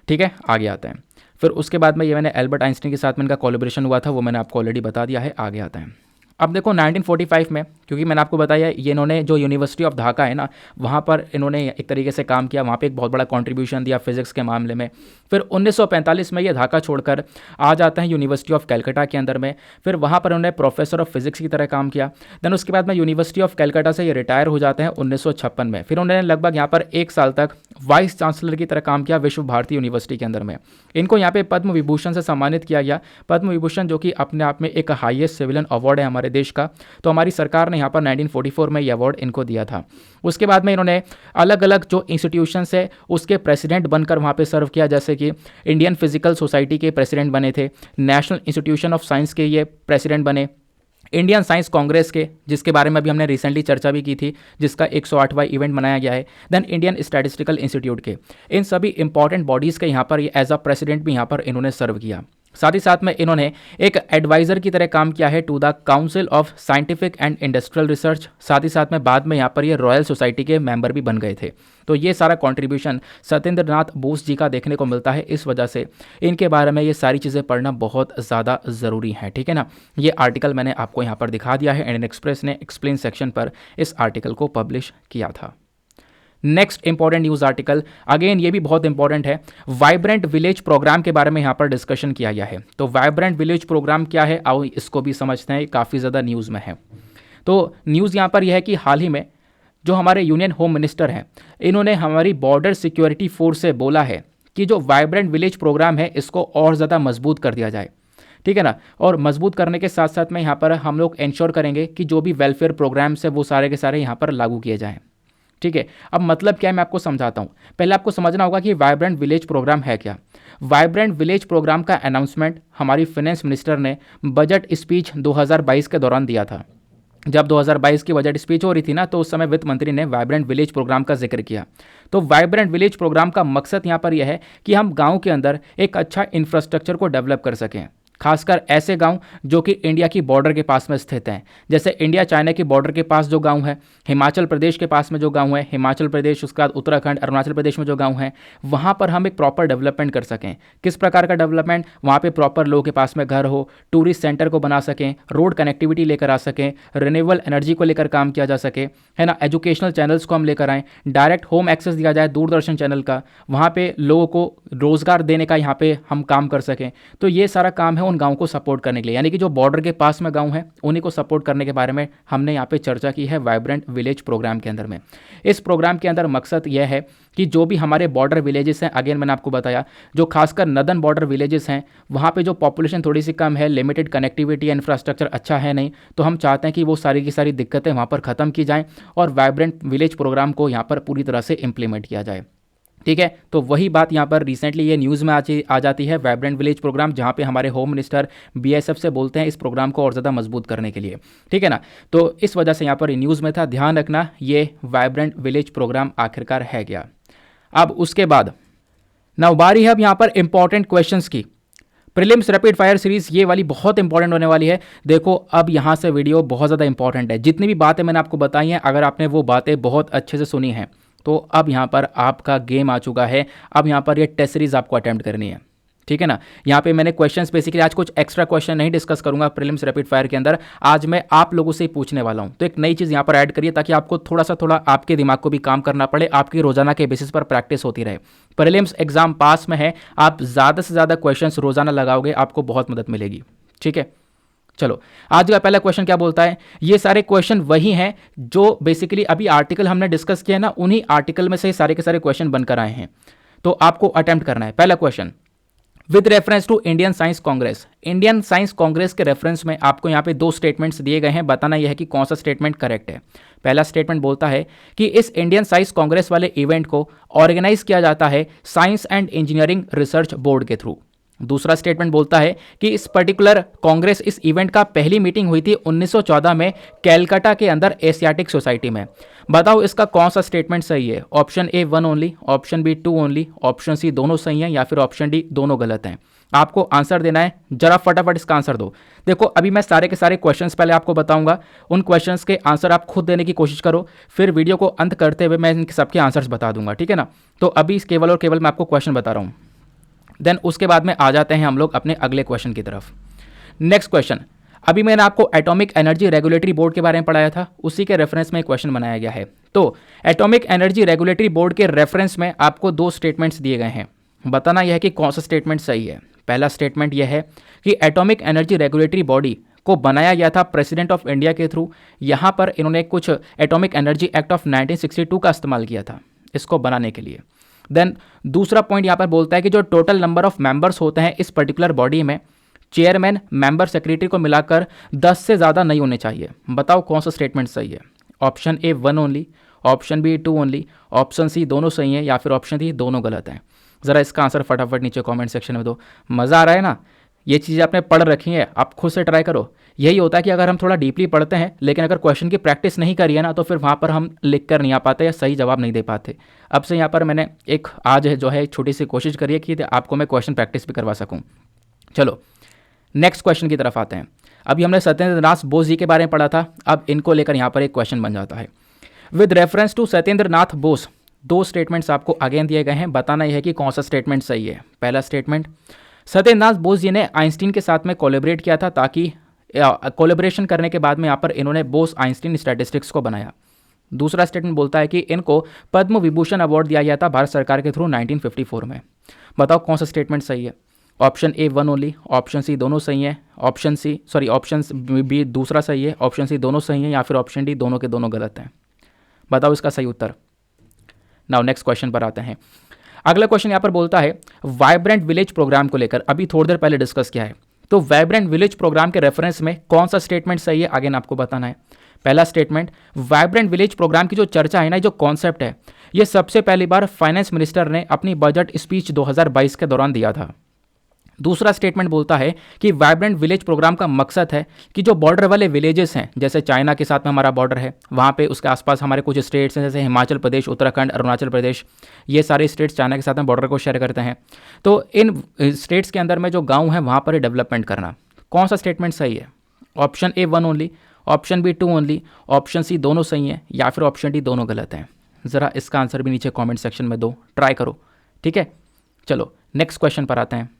ठीक है, आगे आते हैं। फिर उसके बाद में ये मैंने एल्बर्ट आइंस्टीन के साथ में इनका कोलैबोरेशन हुआ था, वो मैंने आपको ऑलरेडी बता दिया है। आगे आता है। अब देखो 1945 में, क्योंकि मैंने आपको बताया ये इन्होंने जो यूनिवर्सिटी ऑफ ढाका है ना, वहाँ पर इन्होंने एक तरीके से काम किया, वहाँ पे एक बहुत बड़ा कंट्रीब्यूशन दिया फिजिक्स के मामले में। फिर 1945 में ये ढाका छोड़कर आ जाते हैं यूनिवर्सिटी ऑफ कैलकाटा के अंदर में। फिर वहाँ पर उन्होंने प्रोफेसर ऑफ फिजिक्स की तरह काम किया। देन उसके बाद में यूनिवर्सिटी ऑफ कैलकाटा से ये रिटायर हो जाते हैं 1956 में। फिर उन्होंने लगभग यहाँ पर 1 साल तक वाइस चांसलर की तरह काम किया विश्व भारती यूनिवर्सिटी के अंदर में। इनको यहाँ पे पद्म विभूषण से सम्मानित किया गया। पद्म विभूषण जो कि अपने आप में एक हाईएस्ट सिविलियन अवार्ड है हमारे देश का, तो हमारी सरकार ने यहाँ पर 1944 में ये अवार्ड इनको दिया था। उसके बाद में इन्होंने अलग अलग जो इंस्टीट्यूशंस है उसके प्रेसिडेंट बनकर वहाँ पे सर्व किया, जैसे कि इंडियन फिजिकल सोसाइटी के प्रेसिडेंट बने थे, नेशनल इंस्टीट्यूशन ऑफ साइंस के ये प्रेसिडेंट बने, इंडियन साइंस कांग्रेस के, जिसके बारे में अभी हमने रिसेंटली चर्चा भी की थी, जिसका 108वां इवेंट मनाया गया है। देन इंडियन स्टैटिस्टिकल इंस्टीट्यूट के, इन सभी इंपॉर्टेंट बॉडीज़ के यहाँ पर एज अ प्रेसिडेंट भी यहाँ पर इन्होंने सर्व किया। साथ ही साथ में इन्होंने एक एडवाइज़र की तरह काम किया है to the council of scientific and industrial research. साथ ही साथ में बाद में यहाँ पर ये रॉयल सोसाइटी के मेंबर भी बन गए थे। तो ये सारा कंट्रीब्यूशन सत्येंद्र नाथ बोस जी का देखने को मिलता है। इस वजह से इनके बारे में ये सारी चीज़ें पढ़ना बहुत ज़्यादा ज़रूरी है। ठीक है ना, ये आर्टिकल मैंने आपको यहाँ पर दिखा दिया है। इंडियन एक्सप्रेस ने एक्सप्लेन सेक्शन पर इस आर्टिकल को पब्लिश किया था। Next important news article, again ये भी बहुत इंपॉर्टेंट है। वाइब्रेंट विलेज प्रोग्राम के बारे में यहाँ पर डिस्कशन किया गया है। तो वाइब्रेंट विलेज प्रोग्राम क्या है, आओ इसको भी समझते हैं। काफ़ी ज़्यादा न्यूज़ में है। तो न्यूज़ यहाँ पर यह है कि हाल ही में जो हमारे यूनियन होम मिनिस्टर हैं, इन्होंने हमारी बॉर्डर सिक्योरिटी फोर्स से बोला है कि जो वाइब्रेंट विलेज प्रोग्राम है इसको और ज़्यादा मजबूत कर दिया जाए। ठीक है ना, और मजबूत करने के साथ साथ में यहाँ पर हम लोग इंश्योर करेंगे कि जो भी वेलफेयर प्रोग्राम्स है वो सारे के सारे यहाँ पर लागू किए जाएँ। ठीक है, अब मतलब क्या है मैं आपको समझाता हूँ। पहले आपको समझना होगा कि वाइब्रेंट विलेज प्रोग्राम है क्या। वाइब्रेंट विलेज प्रोग्राम का अनाउंसमेंट हमारी फाइनेंस मिनिस्टर ने बजट स्पीच 2022 के दौरान दिया था। जब 2022 की बजट स्पीच हो रही थी ना, तो उस समय वित्त मंत्री ने वाइब्रेंट विलेज प्रोग्राम का जिक्र किया। तो वाइब्रेंट विलेज प्रोग्राम का मकसद यहाँ पर यह है कि हम गाँव के अंदर एक अच्छा इंफ्रास्ट्रक्चर को डेवलप कर सकें, खासकर ऐसे गांव जो कि इंडिया की बॉर्डर के पास में स्थित हैं। जैसे इंडिया चाइना की बॉर्डर के पास जो गांव है, हिमाचल प्रदेश के पास में जो गांव है, हिमाचल प्रदेश, उसके बाद उत्तराखंड, अरुणाचल प्रदेश में जो गांव है, वहां पर हम एक प्रॉपर डेवलपमेंट कर सकें। किस प्रकार का डेवलपमेंट? वहां पे प्रॉपर लोगों के पास में घर हो, टूरिस्ट सेंटर को बना सकें, रोड कनेक्टिविटी लेकर आ सकें, रिन्यूएबल एनर्जी को लेकर काम किया जा सके, है ना, एजुकेशनल चैनल्स को हम लेकर आएँ, डायरेक्ट होम एक्सेस दिया जाए दूरदर्शन चैनल का, वहाँ पे लोगों को रोजगार देने का यहाँ पे हम काम कर सकें। तो ये सारा काम है उन गाँव को सपोर्ट करने के लिए, यानी कि जो बॉर्डर के पास में गांव है उन्हीं को सपोर्ट करने के बारे में हमने यहाँ पे चर्चा की है वाइब्रेंट विलेज प्रोग्राम के अंदर में। इस प्रोग्राम के अंदर मकसद यह है कि जो भी हमारे बॉर्डर विलेजेस हैं, अगेन मैंने आपको बताया, जो खासकर नदन बॉर्डर विलेजेस हैं, वहाँ पे जो पॉपुलेशन थोड़ी सी कम है, लिमिटेड कनेक्टिविटी, इंफ्रास्ट्रक्चर अच्छा है नहीं, तो हम चाहते हैं कि वो सारी की सारी दिक्कतें वहाँ पर ख़त्म की जाएँ और वाइब्रेंट विलेज प्रोग्राम को यहाँ पर पूरी तरह से इम्प्लीमेंट किया जाए। ठीक है, तो वही बात यहाँ पर रिसेंटली ये न्यूज़ में आ जाती है, वाइब्रेंट विलेज प्रोग्राम, जहाँ पे हमारे होम मिनिस्टर बीएसएफ से बोलते हैं इस प्रोग्राम को और ज़्यादा मजबूत करने के लिए। ठीक है ना, तो इस वजह से यहाँ पर न्यूज़ में था, ध्यान रखना ये वाइब्रेंट विलेज प्रोग्राम आखिरकार है क्या। अब उसके बाद नाउ बारी है अब यहाँ पर इंपॉर्टेंट क्वेश्चंस की। प्रीलिम्स रैपिड फायर सीरीज ये वाली बहुत इंपॉर्टेंट होने वाली है। देखो अब यहाँ से वीडियो बहुत ज़्यादा इंपॉर्टेंट है। जितनी भी बातें मैंने आपको बताई हैं, अगर आपने वो बातें बहुत अच्छे से सुनी हैं तो अब यहाँ पर आपका गेम आ चुका है। अब यहाँ पर ये टेस्ट सीरीज आपको अटेम्प्ट करनी है, ठीक है ना। यहाँ पे मैंने क्वेश्चंस बेसिकली आज कुछ एक्स्ट्रा क्वेश्चन नहीं डिस्कस करूंगा प्रीलिम्स रैपिड फायर के अंदर। आज मैं आप लोगों से ही पूछने वाला हूँ, तो एक नई चीज़ यहाँ पर ऐड करिए ताकि आपको थोड़ा आपके दिमाग को भी काम करना पड़े, आपकी रोजाना के बेसिस पर प्रैक्टिस होती रहे। प्रीलिम्स एग्जाम पास में है, आप ज़्यादा से ज़्यादा क्वेश्चन रोजाना लगाओगे, आपको बहुत मदद मिलेगी, ठीक है। चलो आज का पहला क्वेश्चन क्या बोलता है। ये सारे क्वेश्चन वही हैं जो बेसिकली अभी आर्टिकल हमने डिस्कस किया ना, उन्हीं आर्टिकल में से सारे के सारे क्वेश्चन बनकर आए हैं, तो आपको अटेम्प्ट करना है। पहला question, with reference to Indian science congress. Indian science congress के रेफरेंस में आपको यहाँ पे दो स्टेटमेंट्स दिए गए हैं, बताना यह है कि कौन सा स्टेटमेंट करेक्ट है। पहला स्टेटमेंट बोलता है कि इस इंडियन साइंस कांग्रेस वाले इवेंट को ऑर्गेनाइज किया जाता है science and engineering research board के थ्रू। दूसरा स्टेटमेंट बोलता है कि इस पर्टिकुलर कांग्रेस, इस इवेंट का पहली मीटिंग हुई थी 1914 में कैलकाटा के अंदर एशियाटिक सोसाइटी में। बताओ इसका कौन सा स्टेटमेंट सही है। Option A 1 only, option B 2 only, option C दोनों सही हैं, या फिर ऑप्शन डी दोनों गलत हैं। आपको आंसर देना है, जरा फटाफट इसका आंसर दो। देखो अभी मैं सारे के सारे क्वेश्चंस पहले आपको बताऊंगा, उन क्वेश्चंस के आंसर आप खुद देने की कोशिश करो, फिर वीडियो को अंत करते हुए मैं इन सबके आंसर्स बता दूंगा, ठीक है ना। तो अभी केवल और केवल मैं आपको क्वेश्चन बता रहा हूँ, देन उसके बाद में आ जाते हैं हम लोग अपने अगले क्वेश्चन की तरफ। नेक्स्ट क्वेश्चन, अभी मैंने आपको एटॉमिक एनर्जी रेगुलेटरी बोर्ड के बारे में पढ़ाया था, उसी के रेफरेंस में क्वेश्चन बनाया गया है। तो एटॉमिक एनर्जी रेगुलेटरी बोर्ड के रेफरेंस में आपको दो स्टेटमेंट्स दिए गए हैं, बताना यह है कि कौन सा स्टेटमेंट सही है। पहला स्टेटमेंट यह है कि एटॉमिक एनर्जी रेगुलेटरी बॉडी को बनाया गया था प्रेसिडेंट ऑफ इंडिया के थ्रू। यहाँ पर इन्होंने कुछ एटॉमिक एनर्जी एक्ट ऑफ 1962 का इस्तेमाल किया था इसको बनाने के लिए। देन दूसरा पॉइंट यहाँ पर बोलता है कि जो टोटल नंबर ऑफ मेंबर्स होते हैं इस पर्टिकुलर बॉडी में, चेयरमैन, मेंबर, सेक्रेटरी को मिलाकर 10 से ज़्यादा नहीं होने चाहिए। बताओ कौन सा स्टेटमेंट सही है। Option A 1 only, option B 2 only, option C दोनों सही हैं, या फिर ऑप्शन डी दोनों गलत हैं। ज़रा इसका आंसर फटाफट नीचे कमेंट सेक्शन में दो। मज़ा आ रहा है ना, ये चीज़ें आपने पढ़ रखी हैं, आप खुद से ट्राई करो। यही होता है कि अगर हम थोड़ा डीपली पढ़ते हैं लेकिन अगर क्वेश्चन की प्रैक्टिस नहीं करी है ना, तो फिर वहाँ पर हम लिख कर नहीं आ पाते या सही जवाब नहीं दे पाते। अब से यहाँ पर मैंने एक आज जो है छोटी सी कोशिश करी है कि आपको मैं क्वेश्चन प्रैक्टिस भी करवा सकूँ। चलो नेक्स्ट क्वेश्चन की तरफ आते हैं। अभी हमने सत्येंद्र नाथ बोस जी के बारे में पढ़ा था, अब इनको लेकर यहाँ पर एक क्वेश्चन बन जाता है। With reference to Satyendra Nath Bose, दो स्टेटमेंट्स आपको अगेन दिए गए हैं, बताना यह है कि कौन सा स्टेटमेंट सही है। पहला स्टेटमेंट, सत्येंद्र नाथ बोस जी ने आइंस्टीन के साथ में कोलैबोरेट किया था, ताकि कोलैबोरेशन करने के बाद में यहाँ पर इन्होंने बोस आइंस्टीन स्टैटिस्टिक्स को बनाया। दूसरा स्टेटमेंट बोलता है कि इनको पद्म विभूषण अवार्ड दिया गया था भारत सरकार के थ्रू 1954 में। बताओ कौन सा स्टेटमेंट सही है। Option A 1 only, option C दोनों सही है, ऑप्शन बी दूसरा सही है, ऑप्शन सी दोनों सही है, या फिर ऑप्शन डी दोनों के दोनों गलत हैं। बताओ इसका सही उत्तर। नाउ नेक्स्ट क्वेश्चन पर आते हैं। अगला क्वेश्चन यहाँ पर बोलता है वाइब्रेंट विलेज प्रोग्राम को लेकर, अभी थोड़ी देर पहले डिस्कस किया है, तो वाइब्रेंट विलेज प्रोग्राम के रेफरेंस में कौन सा स्टेटमेंट सही है, अगेन आपको बताना है। पहला स्टेटमेंट, वाइब्रेंट विलेज प्रोग्राम की जो चर्चा है ना, जो कॉन्सेप्ट है, ये सबसे पहली बार फाइनेंस मिनिस्टर ने अपनी बजट स्पीच 2022 के दौरान दिया था। दूसरा स्टेटमेंट बोलता है कि वाइब्रेंट विलेज प्रोग्राम का मकसद है कि जो बॉर्डर वाले विलेजेस हैं, जैसे चाइना के साथ में हमारा बॉर्डर है, वहाँ पे उसके आसपास हमारे कुछ स्टेट्स हैं, जैसे हिमाचल प्रदेश, उत्तराखंड, अरुणाचल प्रदेश, ये सारे स्टेट्स चाइना के साथ में बॉर्डर को शेयर करते हैं। तो इन स्टेट्स के अंदर में जो गाँव हैं वहाँ पर डेवलपमेंट करना, कौन सा स्टेटमेंट सही है। Option A 1 only, option B 2 only, option C दोनों सही हैं, या फिर ऑप्शन डी दोनों गलत हैं। ज़रा इसका आंसर भी नीचे कॉमेंट सेक्शन में दो, ट्राई करो, ठीक है। चलो नेक्स्ट क्वेश्चन पर आते हैं।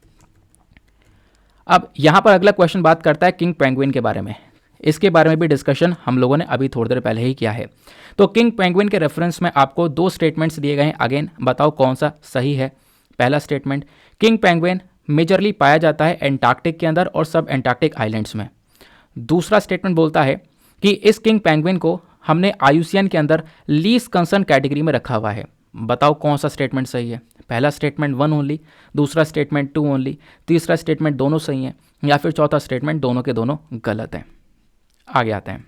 अब यहाँ पर अगला क्वेश्चन बात करता है किंग पेंगुइन के बारे में। इसके बारे में भी डिस्कशन हम लोगों ने अभी थोड़ी देर पहले ही किया है। तो किंग पेंगुइन के रेफरेंस में आपको दो स्टेटमेंट्स दिए गए हैं, अगेन बताओ कौन सा सही है। पहला स्टेटमेंट, किंग पेंगुइन मेजरली पाया जाता है एंटार्क्टिक के अंदर और सब एंटार्क्टिक आइलैंड्स में। दूसरा स्टेटमेंट बोलता है कि इस किंग पेंगुइन को हमने आईयूसीएन के अंदर लीस्ट कंसर्न कैटेगरी में रखा हुआ है। बताओ कौन सा स्टेटमेंट सही है। पहला स्टेटमेंट 1 ओनली, दूसरा स्टेटमेंट 2 ओनली, तीसरा स्टेटमेंट दोनों सही हैं, या फिर चौथा स्टेटमेंट दोनों के दोनों गलत हैं। आगे आते हैं।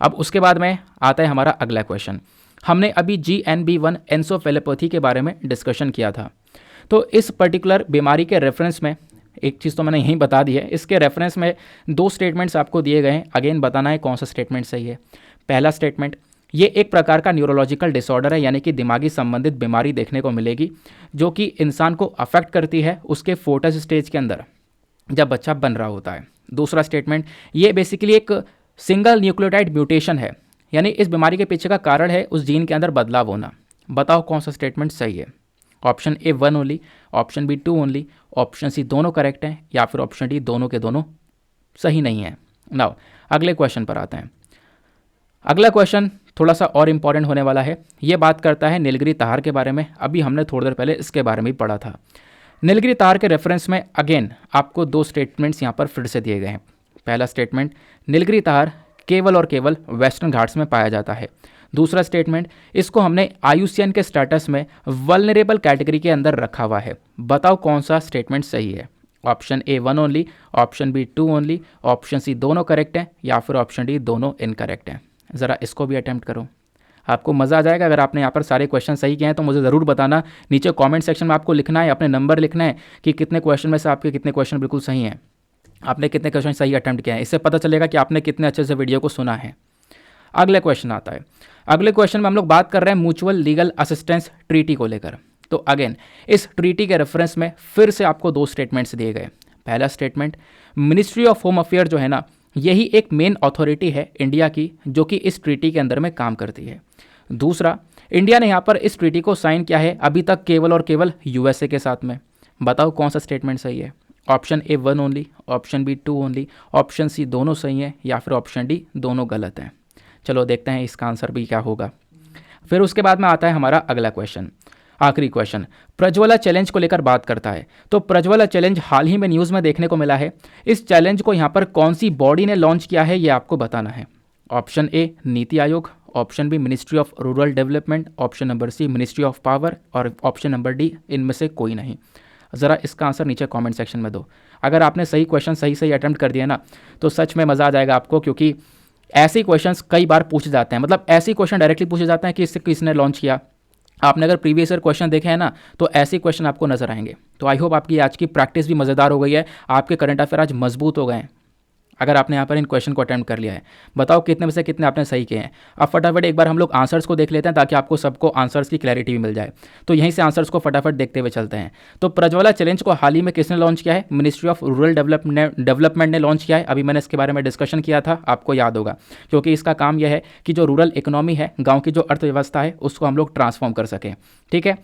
अब उसके बाद में आता है हमारा अगला क्वेश्चन। हमने अभी GNB1 एंसोफेलोपैथी के बारे में डिस्कशन किया था। तो इस पर्टिकुलर बीमारी के रेफरेंस में एक चीज़ तो मैंने यहीं बता दी है, इसके रेफरेंस में दो स्टेटमेंट्स आपको दिए गए हैं, अगेन बताना है कौन सा स्टेटमेंट सही है। पहला स्टेटमेंट, ये एक प्रकार का न्यूरोलॉजिकल डिसऑर्डर है, यानी कि दिमागी संबंधित बीमारी देखने को मिलेगी जो कि इंसान को अफेक्ट करती है उसके फोटस स्टेज के अंदर। जब बच्चा बन रहा होता है। दूसरा स्टेटमेंट, ये बेसिकली एक सिंगल न्यूक्लियोटाइड म्यूटेशन है, यानी इस बीमारी के पीछे का कारण है उस जीन के अंदर बदलाव होना। बताओ कौन सा स्टेटमेंट सही है? Option A 1 only, option B 2 only, option C दोनों करेक्ट हैं, या फिर ऑप्शन डी दोनों के दोनों सही नहीं है। नाउ अगले क्वेश्चन पर आते हैं। अगला क्वेश्चन थोड़ा सा और इंपॉर्टेंट होने वाला है। ये बात करता है नीलगिरी तार के बारे में। अभी हमने थोड़ी देर पहले इसके बारे में ही पढ़ा था। नीलगिरी तार के रेफरेंस में अगेन आपको दो स्टेटमेंट्स यहाँ पर फिर से दिए गए हैं। पहला स्टेटमेंट, नीलगिरी तार केवल और केवल वेस्टर्न घाट्स में पाया जाता है। दूसरा स्टेटमेंट, इसको हमने IUCN के स्टेटस में वल्नरेबल कैटेगरी के अंदर रखा हुआ है। बताओ कौन सा स्टेटमेंट सही है? Option A 1 only, option B 2 only, option C दोनों करेक्ट हैं, या फिर ऑप्शन डी दोनों इनकरेक्ट हैं। ज़रा इसको भी अटैम्प्ट करो, आपको मज़ा आ जाएगा। अगर आपने यहाँ पर सारे क्वेश्चन सही किए हैं तो मुझे ज़रूर बताना। नीचे कमेंट सेक्शन में आपको लिखना है, अपने नंबर लिखना है कि कितने क्वेश्चन में से आपके कितने क्वेश्चन बिल्कुल सही हैं, आपने कितने क्वेश्चन सही अटैम्प्ट किए हैं। इससे पता चलेगा कि आपने कितने अच्छे से वीडियो को सुना है। अगले क्वेश्चन आता है। अगले क्वेश्चन में हम लोग बात कर रहे हैं म्यूचुअल लीगल असिस्टेंस ट्रीटी को लेकर। तो अगेन इस ट्रीटी के रेफरेंस में फिर से आपको दो स्टेटमेंट्स दिए गए। पहला statement, ministry of home affair जो है ना, यही एक मेन अथॉरिटी है इंडिया की जो कि इस ट्रीटी के अंदर में काम करती है। दूसरा, इंडिया ने यहाँ पर इस ट्रीटी को साइन किया है अभी तक केवल और केवल USA के साथ में। बताओ कौन सा स्टेटमेंट सही है? Option A 1 only, option B 2 only, option C दोनों सही है, या फिर ऑप्शन डी दोनों गलत हैं। चलो देखते हैं इसका आंसर भी क्या होगा। फिर उसके बाद में आता है हमारा अगला क्वेश्चन, आखिरी क्वेश्चन, प्रज्वला चैलेंज को लेकर बात करता है। तो प्रज्वला चैलेंज हाल ही में न्यूज़ में देखने को मिला है। इस चैलेंज को यहाँ पर कौन सी बॉडी ने लॉन्च किया है, ये आपको बताना है। Option A NITI Aayog, option B ministry of rural development, option number C ministry of power, और ऑप्शन नंबर डी इनमें से कोई नहीं। ज़रा इसका आंसर नीचे कमेंट सेक्शन में दो। अगर आपने सही क्वेश्चन सही अटैम्प्ट कर दिया ना तो सच में मज़ा आ जाएगा आपको, क्योंकि ऐसे क्वेश्चंस कई बार पूछे जाते हैं। मतलब ऐसे क्वेश्चन डायरेक्टली पूछे जाते हैं कि इससे किसने लॉन्च किया। आपने अगर प्रीवियस ईयर क्वेश्चन देखे हैं ना तो ऐसे क्वेश्चन आपको नजर आएंगे। तो आई होप आपकी आज की प्रैक्टिस भी मज़ेदार हो गई है, आपके करंट अफेयर आज मजबूत हो गए हैं अगर आपने यहाँ पर इन क्वेश्चन को अटेम्प्ट कर लिया है। बताओ कितने में से कितने आपने सही किए हैं। अब फटाफट एक बार हम लोग आंसर्स को देख लेते हैं ताकि आपको सबको आंसर्स की क्लैरिटी भी मिल जाए। तो यहीं से आंसर्स को फटाफट देखते हुए चलते हैं। तो प्रज्वला चैलेंज को हाल ही में किसने लॉन्च किया है? मिनिस्ट्री ऑफ रूरल डेवलपमेंट ने लॉन्च किया है। अभी मैंने इसके बारे में डिस्कशन किया था, आपको याद होगा, क्योंकि इसका काम यह है कि जो रूरल इकोनॉमी है, गाँव की जो अर्थव्यवस्था है, उसको हम लोग ट्रांसफॉर्म कर सकें। ठीक है।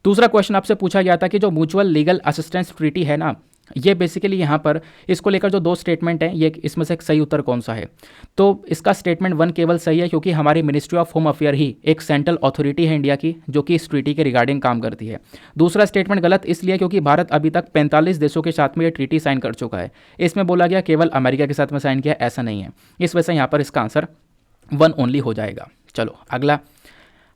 दूसरा क्वेश्चन आपसे पूछा गया था कि जो म्यूचुअल लीगल असिस्टेंस ट्रीटी है ना, ये बेसिकली यहाँ पर इसको लेकर जो दो स्टेटमेंट हैं, ये इसमें से एक सही उत्तर कौन सा है? तो इसका स्टेटमेंट 1 केवल सही है, क्योंकि हमारी मिनिस्ट्री ऑफ होम अफेयर ही एक सेंट्रल अथॉरिटी है इंडिया की जो कि इस ट्रीटी के रिगार्डिंग काम करती है। दूसरा स्टेटमेंट गलत इसलिए क्योंकि भारत अभी तक 45 देशों के साथ में ये ट्रीटी साइन कर चुका है। इसमें बोला गया केवल अमेरिका के साथ में साइन किया, ऐसा नहीं है। इस वजह से यहाँ पर इसका आंसर 1 ओनली हो जाएगा। चलो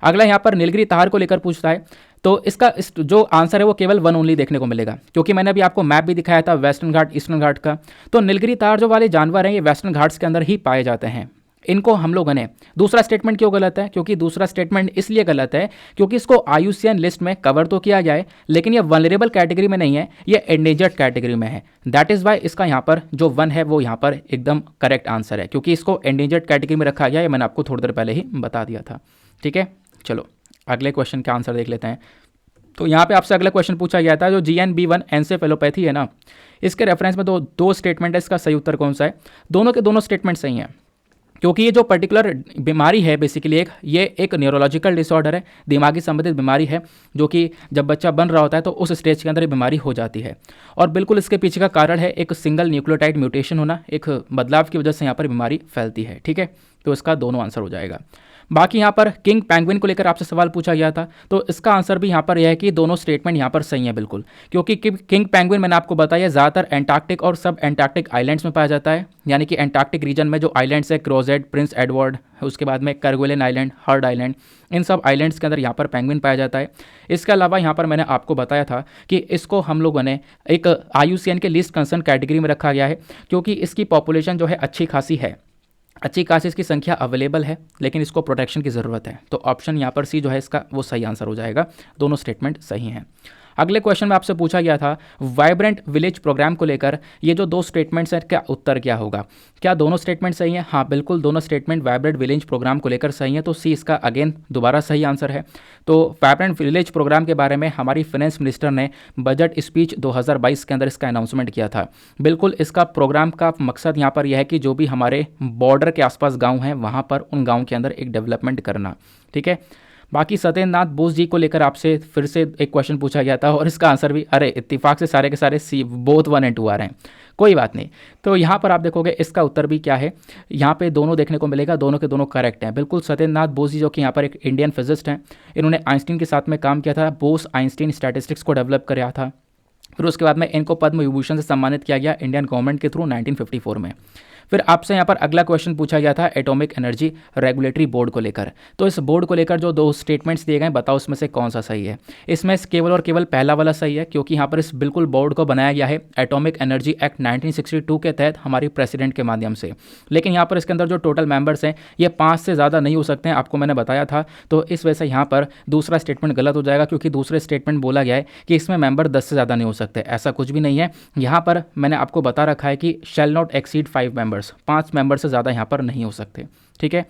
अगला यहाँ पर नीलगिरी तार को लेकर पूछता है। तो इसका जो आंसर है वो केवल 1 ओनली देखने को मिलेगा, क्योंकि मैंने अभी आपको मैप भी दिखाया था वेस्टर्न घाट ईस्टर्न घाट का। तो नीलगिरी तार जो वाले जानवर हैं ये वेस्टर्न घाट्स के अंदर ही पाए जाते हैं। इनको हम लोगों ने, दूसरा स्टेटमेंट क्यों गलत है? क्योंकि दूसरा स्टेटमेंट इसलिए गलत है क्योंकि इसको IUCN लिस्ट में कवर तो किया गया है, लेकिन ये वल्नरेबल कैटेगरी में नहीं है, ये एंडेंजर्ड कैटेगरी में है। दैट इज़ वाई इसका यहाँ पर जो 1 है वो यहाँ पर एकदम करेक्ट आंसर है, क्योंकि इसको एंडेंजर्ड कैटेगरी में रखा गया है। मैंने आपको थोड़ी देर पहले ही बता दिया था। ठीक है, चलो अगले क्वेश्चन का आंसर देख लेते हैं। तो यहाँ पे आपसे अगला क्वेश्चन पूछा गया था, जो GNB1 एन्सेफेलोपैथी है ना, इसके रेफरेंस में दो स्टेटमेंट है। इसका सही उत्तर कौन सा है? दोनों के दोनों स्टेटमेंट सही हैं, क्योंकि ये जो पर्टिकुलर बीमारी है बेसिकली ये एक न्यूरोलॉजिकल डिसऑर्डर है, दिमागी संबंधित बीमारी है, जो कि जब बच्चा बन रहा होता है तो उस स्टेज के अंदर ये बीमारी हो जाती है। और बिल्कुल इसके पीछे का कारण है एक सिंगल न्यूक्लियोटाइड म्यूटेशन होना, एक बदलाव की वजह से यहाँ पर बीमारी फैलती है। ठीक है, तो इसका दोनों आंसर हो जाएगा। बाकी यहाँ पर किंग पेंगुइन को लेकर आपसे सवाल पूछा गया था, तो इसका आंसर भी यहाँ पर यह है कि दोनों स्टेटमेंट यहाँ पर सही है बिल्कुल, क्योंकि किंग पेंगुइन मैंने आपको बताया ज़्यादातर एंटार्क्टिक और सब एंटार्क्टिक आइलैंड्स में पाया जाता है। यानी कि एंटार्क्टिक रीजन में जो आइलैंड्स है, क्रोजेड, प्रिंस एडवर्ड, उसके बाद में करगुलेन आइलैंड, हर्ड आइलैंड, इन सब आइलैंड्स के अंदर यहाँ पर पेंगुइन पाया जाता है। इसके अलावा यहाँ पर मैंने आपको बताया था कि इसको हम लोगों ने एक IUCN के लिस्ट कंसर्न कैटेगरी में रखा गया है, क्योंकि इसकी पॉपुलेशन जो है अच्छी खासी है, अच्छी खासी इसकी संख्या अवेलेबल है, लेकिन इसको प्रोटेक्शन की ज़रूरत है। तो ऑप्शन यहाँ पर सी जो है इसका वो सही आंसर हो जाएगा। दोनों स्टेटमेंट सही हैं। अगले क्वेश्चन में आपसे पूछा गया था वाइब्रेंट विलेज प्रोग्राम को लेकर ये जो दो स्टेटमेंट्स हैं, क्या उत्तर क्या होगा? क्या दोनों स्टेटमेंट सही हैं? हाँ बिल्कुल, दोनों स्टेटमेंट वाइब्रेंट विलेज प्रोग्राम को लेकर सही है, तो सी इसका अगेन दोबारा सही आंसर है। तो वाइब्रेंट विलेज प्रोग्राम के बारे में हमारी फाइनेंस मिनिस्टर ने बजट स्पीच 2022 के अंदर इसका अनाउंसमेंट किया था। बिल्कुल, इसका प्रोग्राम का मकसद यहाँ पर यह है कि जो भी हमारे बॉर्डर के आसपास गाँव हैं वहाँ पर उन गाँव के अंदर एक डेवलपमेंट करना। ठीक है, बाकी सत्येंद्र नाथ बोस जी को लेकर आपसे फिर से एक क्वेश्चन पूछा गया था और इसका आंसर भी अरे इत्तेफाक से सारे के सारे सी बोथ 1 और 2 आ रहे हैं, कोई बात नहीं। तो यहाँ पर आप देखोगे इसका उत्तर भी क्या है, यहाँ पे दोनों देखने को मिलेगा, दोनों के दोनों करेक्ट हैं। बिल्कुल, सत्येंद्र नाथ बोस जी जो कि यहाँ पर एक इंडियन फिजिस्ट हैं, इन्होंने आइंस्टीन के साथ में काम किया था, बोस आइंस्टीन स्टैटिस्टिक्स को डेवलप किया था। फिर उसके बाद में इनको पद्म विभूषण से सम्मानित किया गया इंडियन गवर्नमेंट के थ्रू 1954 में। फिर आपसे यहाँ पर अगला क्वेश्चन पूछा गया था एटॉमिक एनर्जी रेगुलेटरी बोर्ड को लेकर। तो इस बोर्ड को लेकर जो दो स्टेटमेंट्स दिए गए, बताओ उसमें से कौन सा सही है? इसमें केवल और केवल पहला वाला सही है, क्योंकि यहाँ पर इस बिल्कुल बोर्ड को बनाया गया है एटॉमिक एनर्जी एक्ट 1962 के तहत हमारी प्रेसिडेंट के माध्यम से। लेकिन यहाँ पर इसके अंदर जो टोटल मेंबर्स हैं ये 5 से ज़्यादा नहीं हो सकते हैं, आपको मैंने बताया था। तो इस वजह से यहाँ पर दूसरा स्टेटमेंट गलत हो जाएगा, क्योंकि दूसरे स्टेटमेंट बोला गया है कि इसमें मेंबर 10 से ज़्यादा नहीं हो सकते। ऐसा कुछ भी नहीं है, यहाँ पर मैंने आपको बता रखा है कि shall not exceed 5 members, 5 member से ज़्यादा यहाँ पर नहीं हो सकते। ठीक है,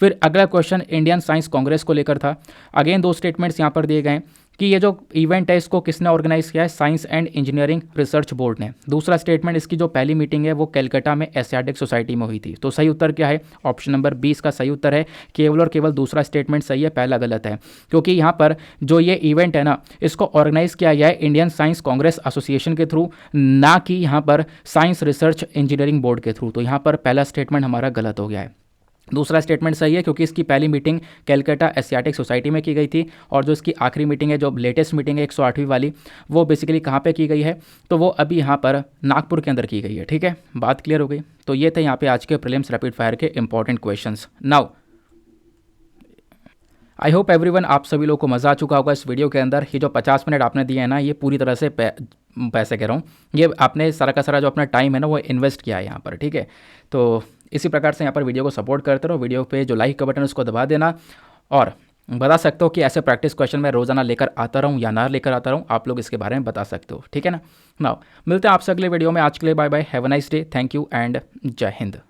फिर अगला क्वेश्चन इंडियन साइंस कांग्रेस को लेकर था। अगेन दो स्टेटमेंट्स यहाँ पर दिए गए कि ये जो इवेंट है इसको किसने ऑर्गेनाइज किया है? Science and engineering research board ने। दूसरा स्टेटमेंट, इसकी जो पहली मीटिंग है वो कलकत्ता में एशियाटिक सोसाइटी में हुई थी। तो सही उत्तर क्या है? ऑप्शन नंबर 20 का सही उत्तर है। केवल और केवल दूसरा स्टेटमेंट सही है, पहला गलत है, क्योंकि यहाँ पर जो ये इवेंट है ना, इसको ऑर्गेनाइज किया गया है इंडियन साइंस कांग्रेस एसोसिएशन के थ्रू, ना कि यहाँ पर साइंस रिसर्च इंजीनियरिंग बोर्ड के थ्रू। तो यहाँ पर पहला स्टेटमेंट हमारा गलत हो गया है। दूसरा स्टेटमेंट सही है, क्योंकि इसकी पहली मीटिंग कलकत्ता एशियाटिक सोसाइटी में की गई थी, और जो इसकी आखिरी मीटिंग है, जो लेटेस्ट मीटिंग है 108वीं वाली, वो बेसिकली कहाँ पे की गई है? तो वो अभी यहाँ पर नागपुर के अंदर की गई है। ठीक है, बात क्लियर हो गई। तो ये थे यहाँ पे आज के प्रीलिम्स रैपिड फायर के important questions. Now I hope everyone, आप सभी लोगों को मज़ा आ चुका होगा इस वीडियो के अंदर। ये जो 50 मिनट आपने दिए हैं ना, ये पूरी तरह से पैसे कह रहा हूँ, ये आपने सारा का सारा जो अपना टाइम है ना वो इन्वेस्ट किया है यहाँ पर। ठीक है, तो इसी प्रकार से यहाँ पर वीडियो को सपोर्ट करते रहो। वीडियो पे जो लाइक का बटन है उसको दबा देना, और बता सकते हो कि ऐसे प्रैक्टिस क्वेश्चन मैं रोज़ाना लेकर आता रहूँ या ना लेकर आता रहूँ, आप लोग इसके बारे में बता सकते हो। ठीक है ना, नाउ मिलते हैं आपसे अगले वीडियो में। आज के लिए bye bye, have a nice day, thank you and जय हिंद।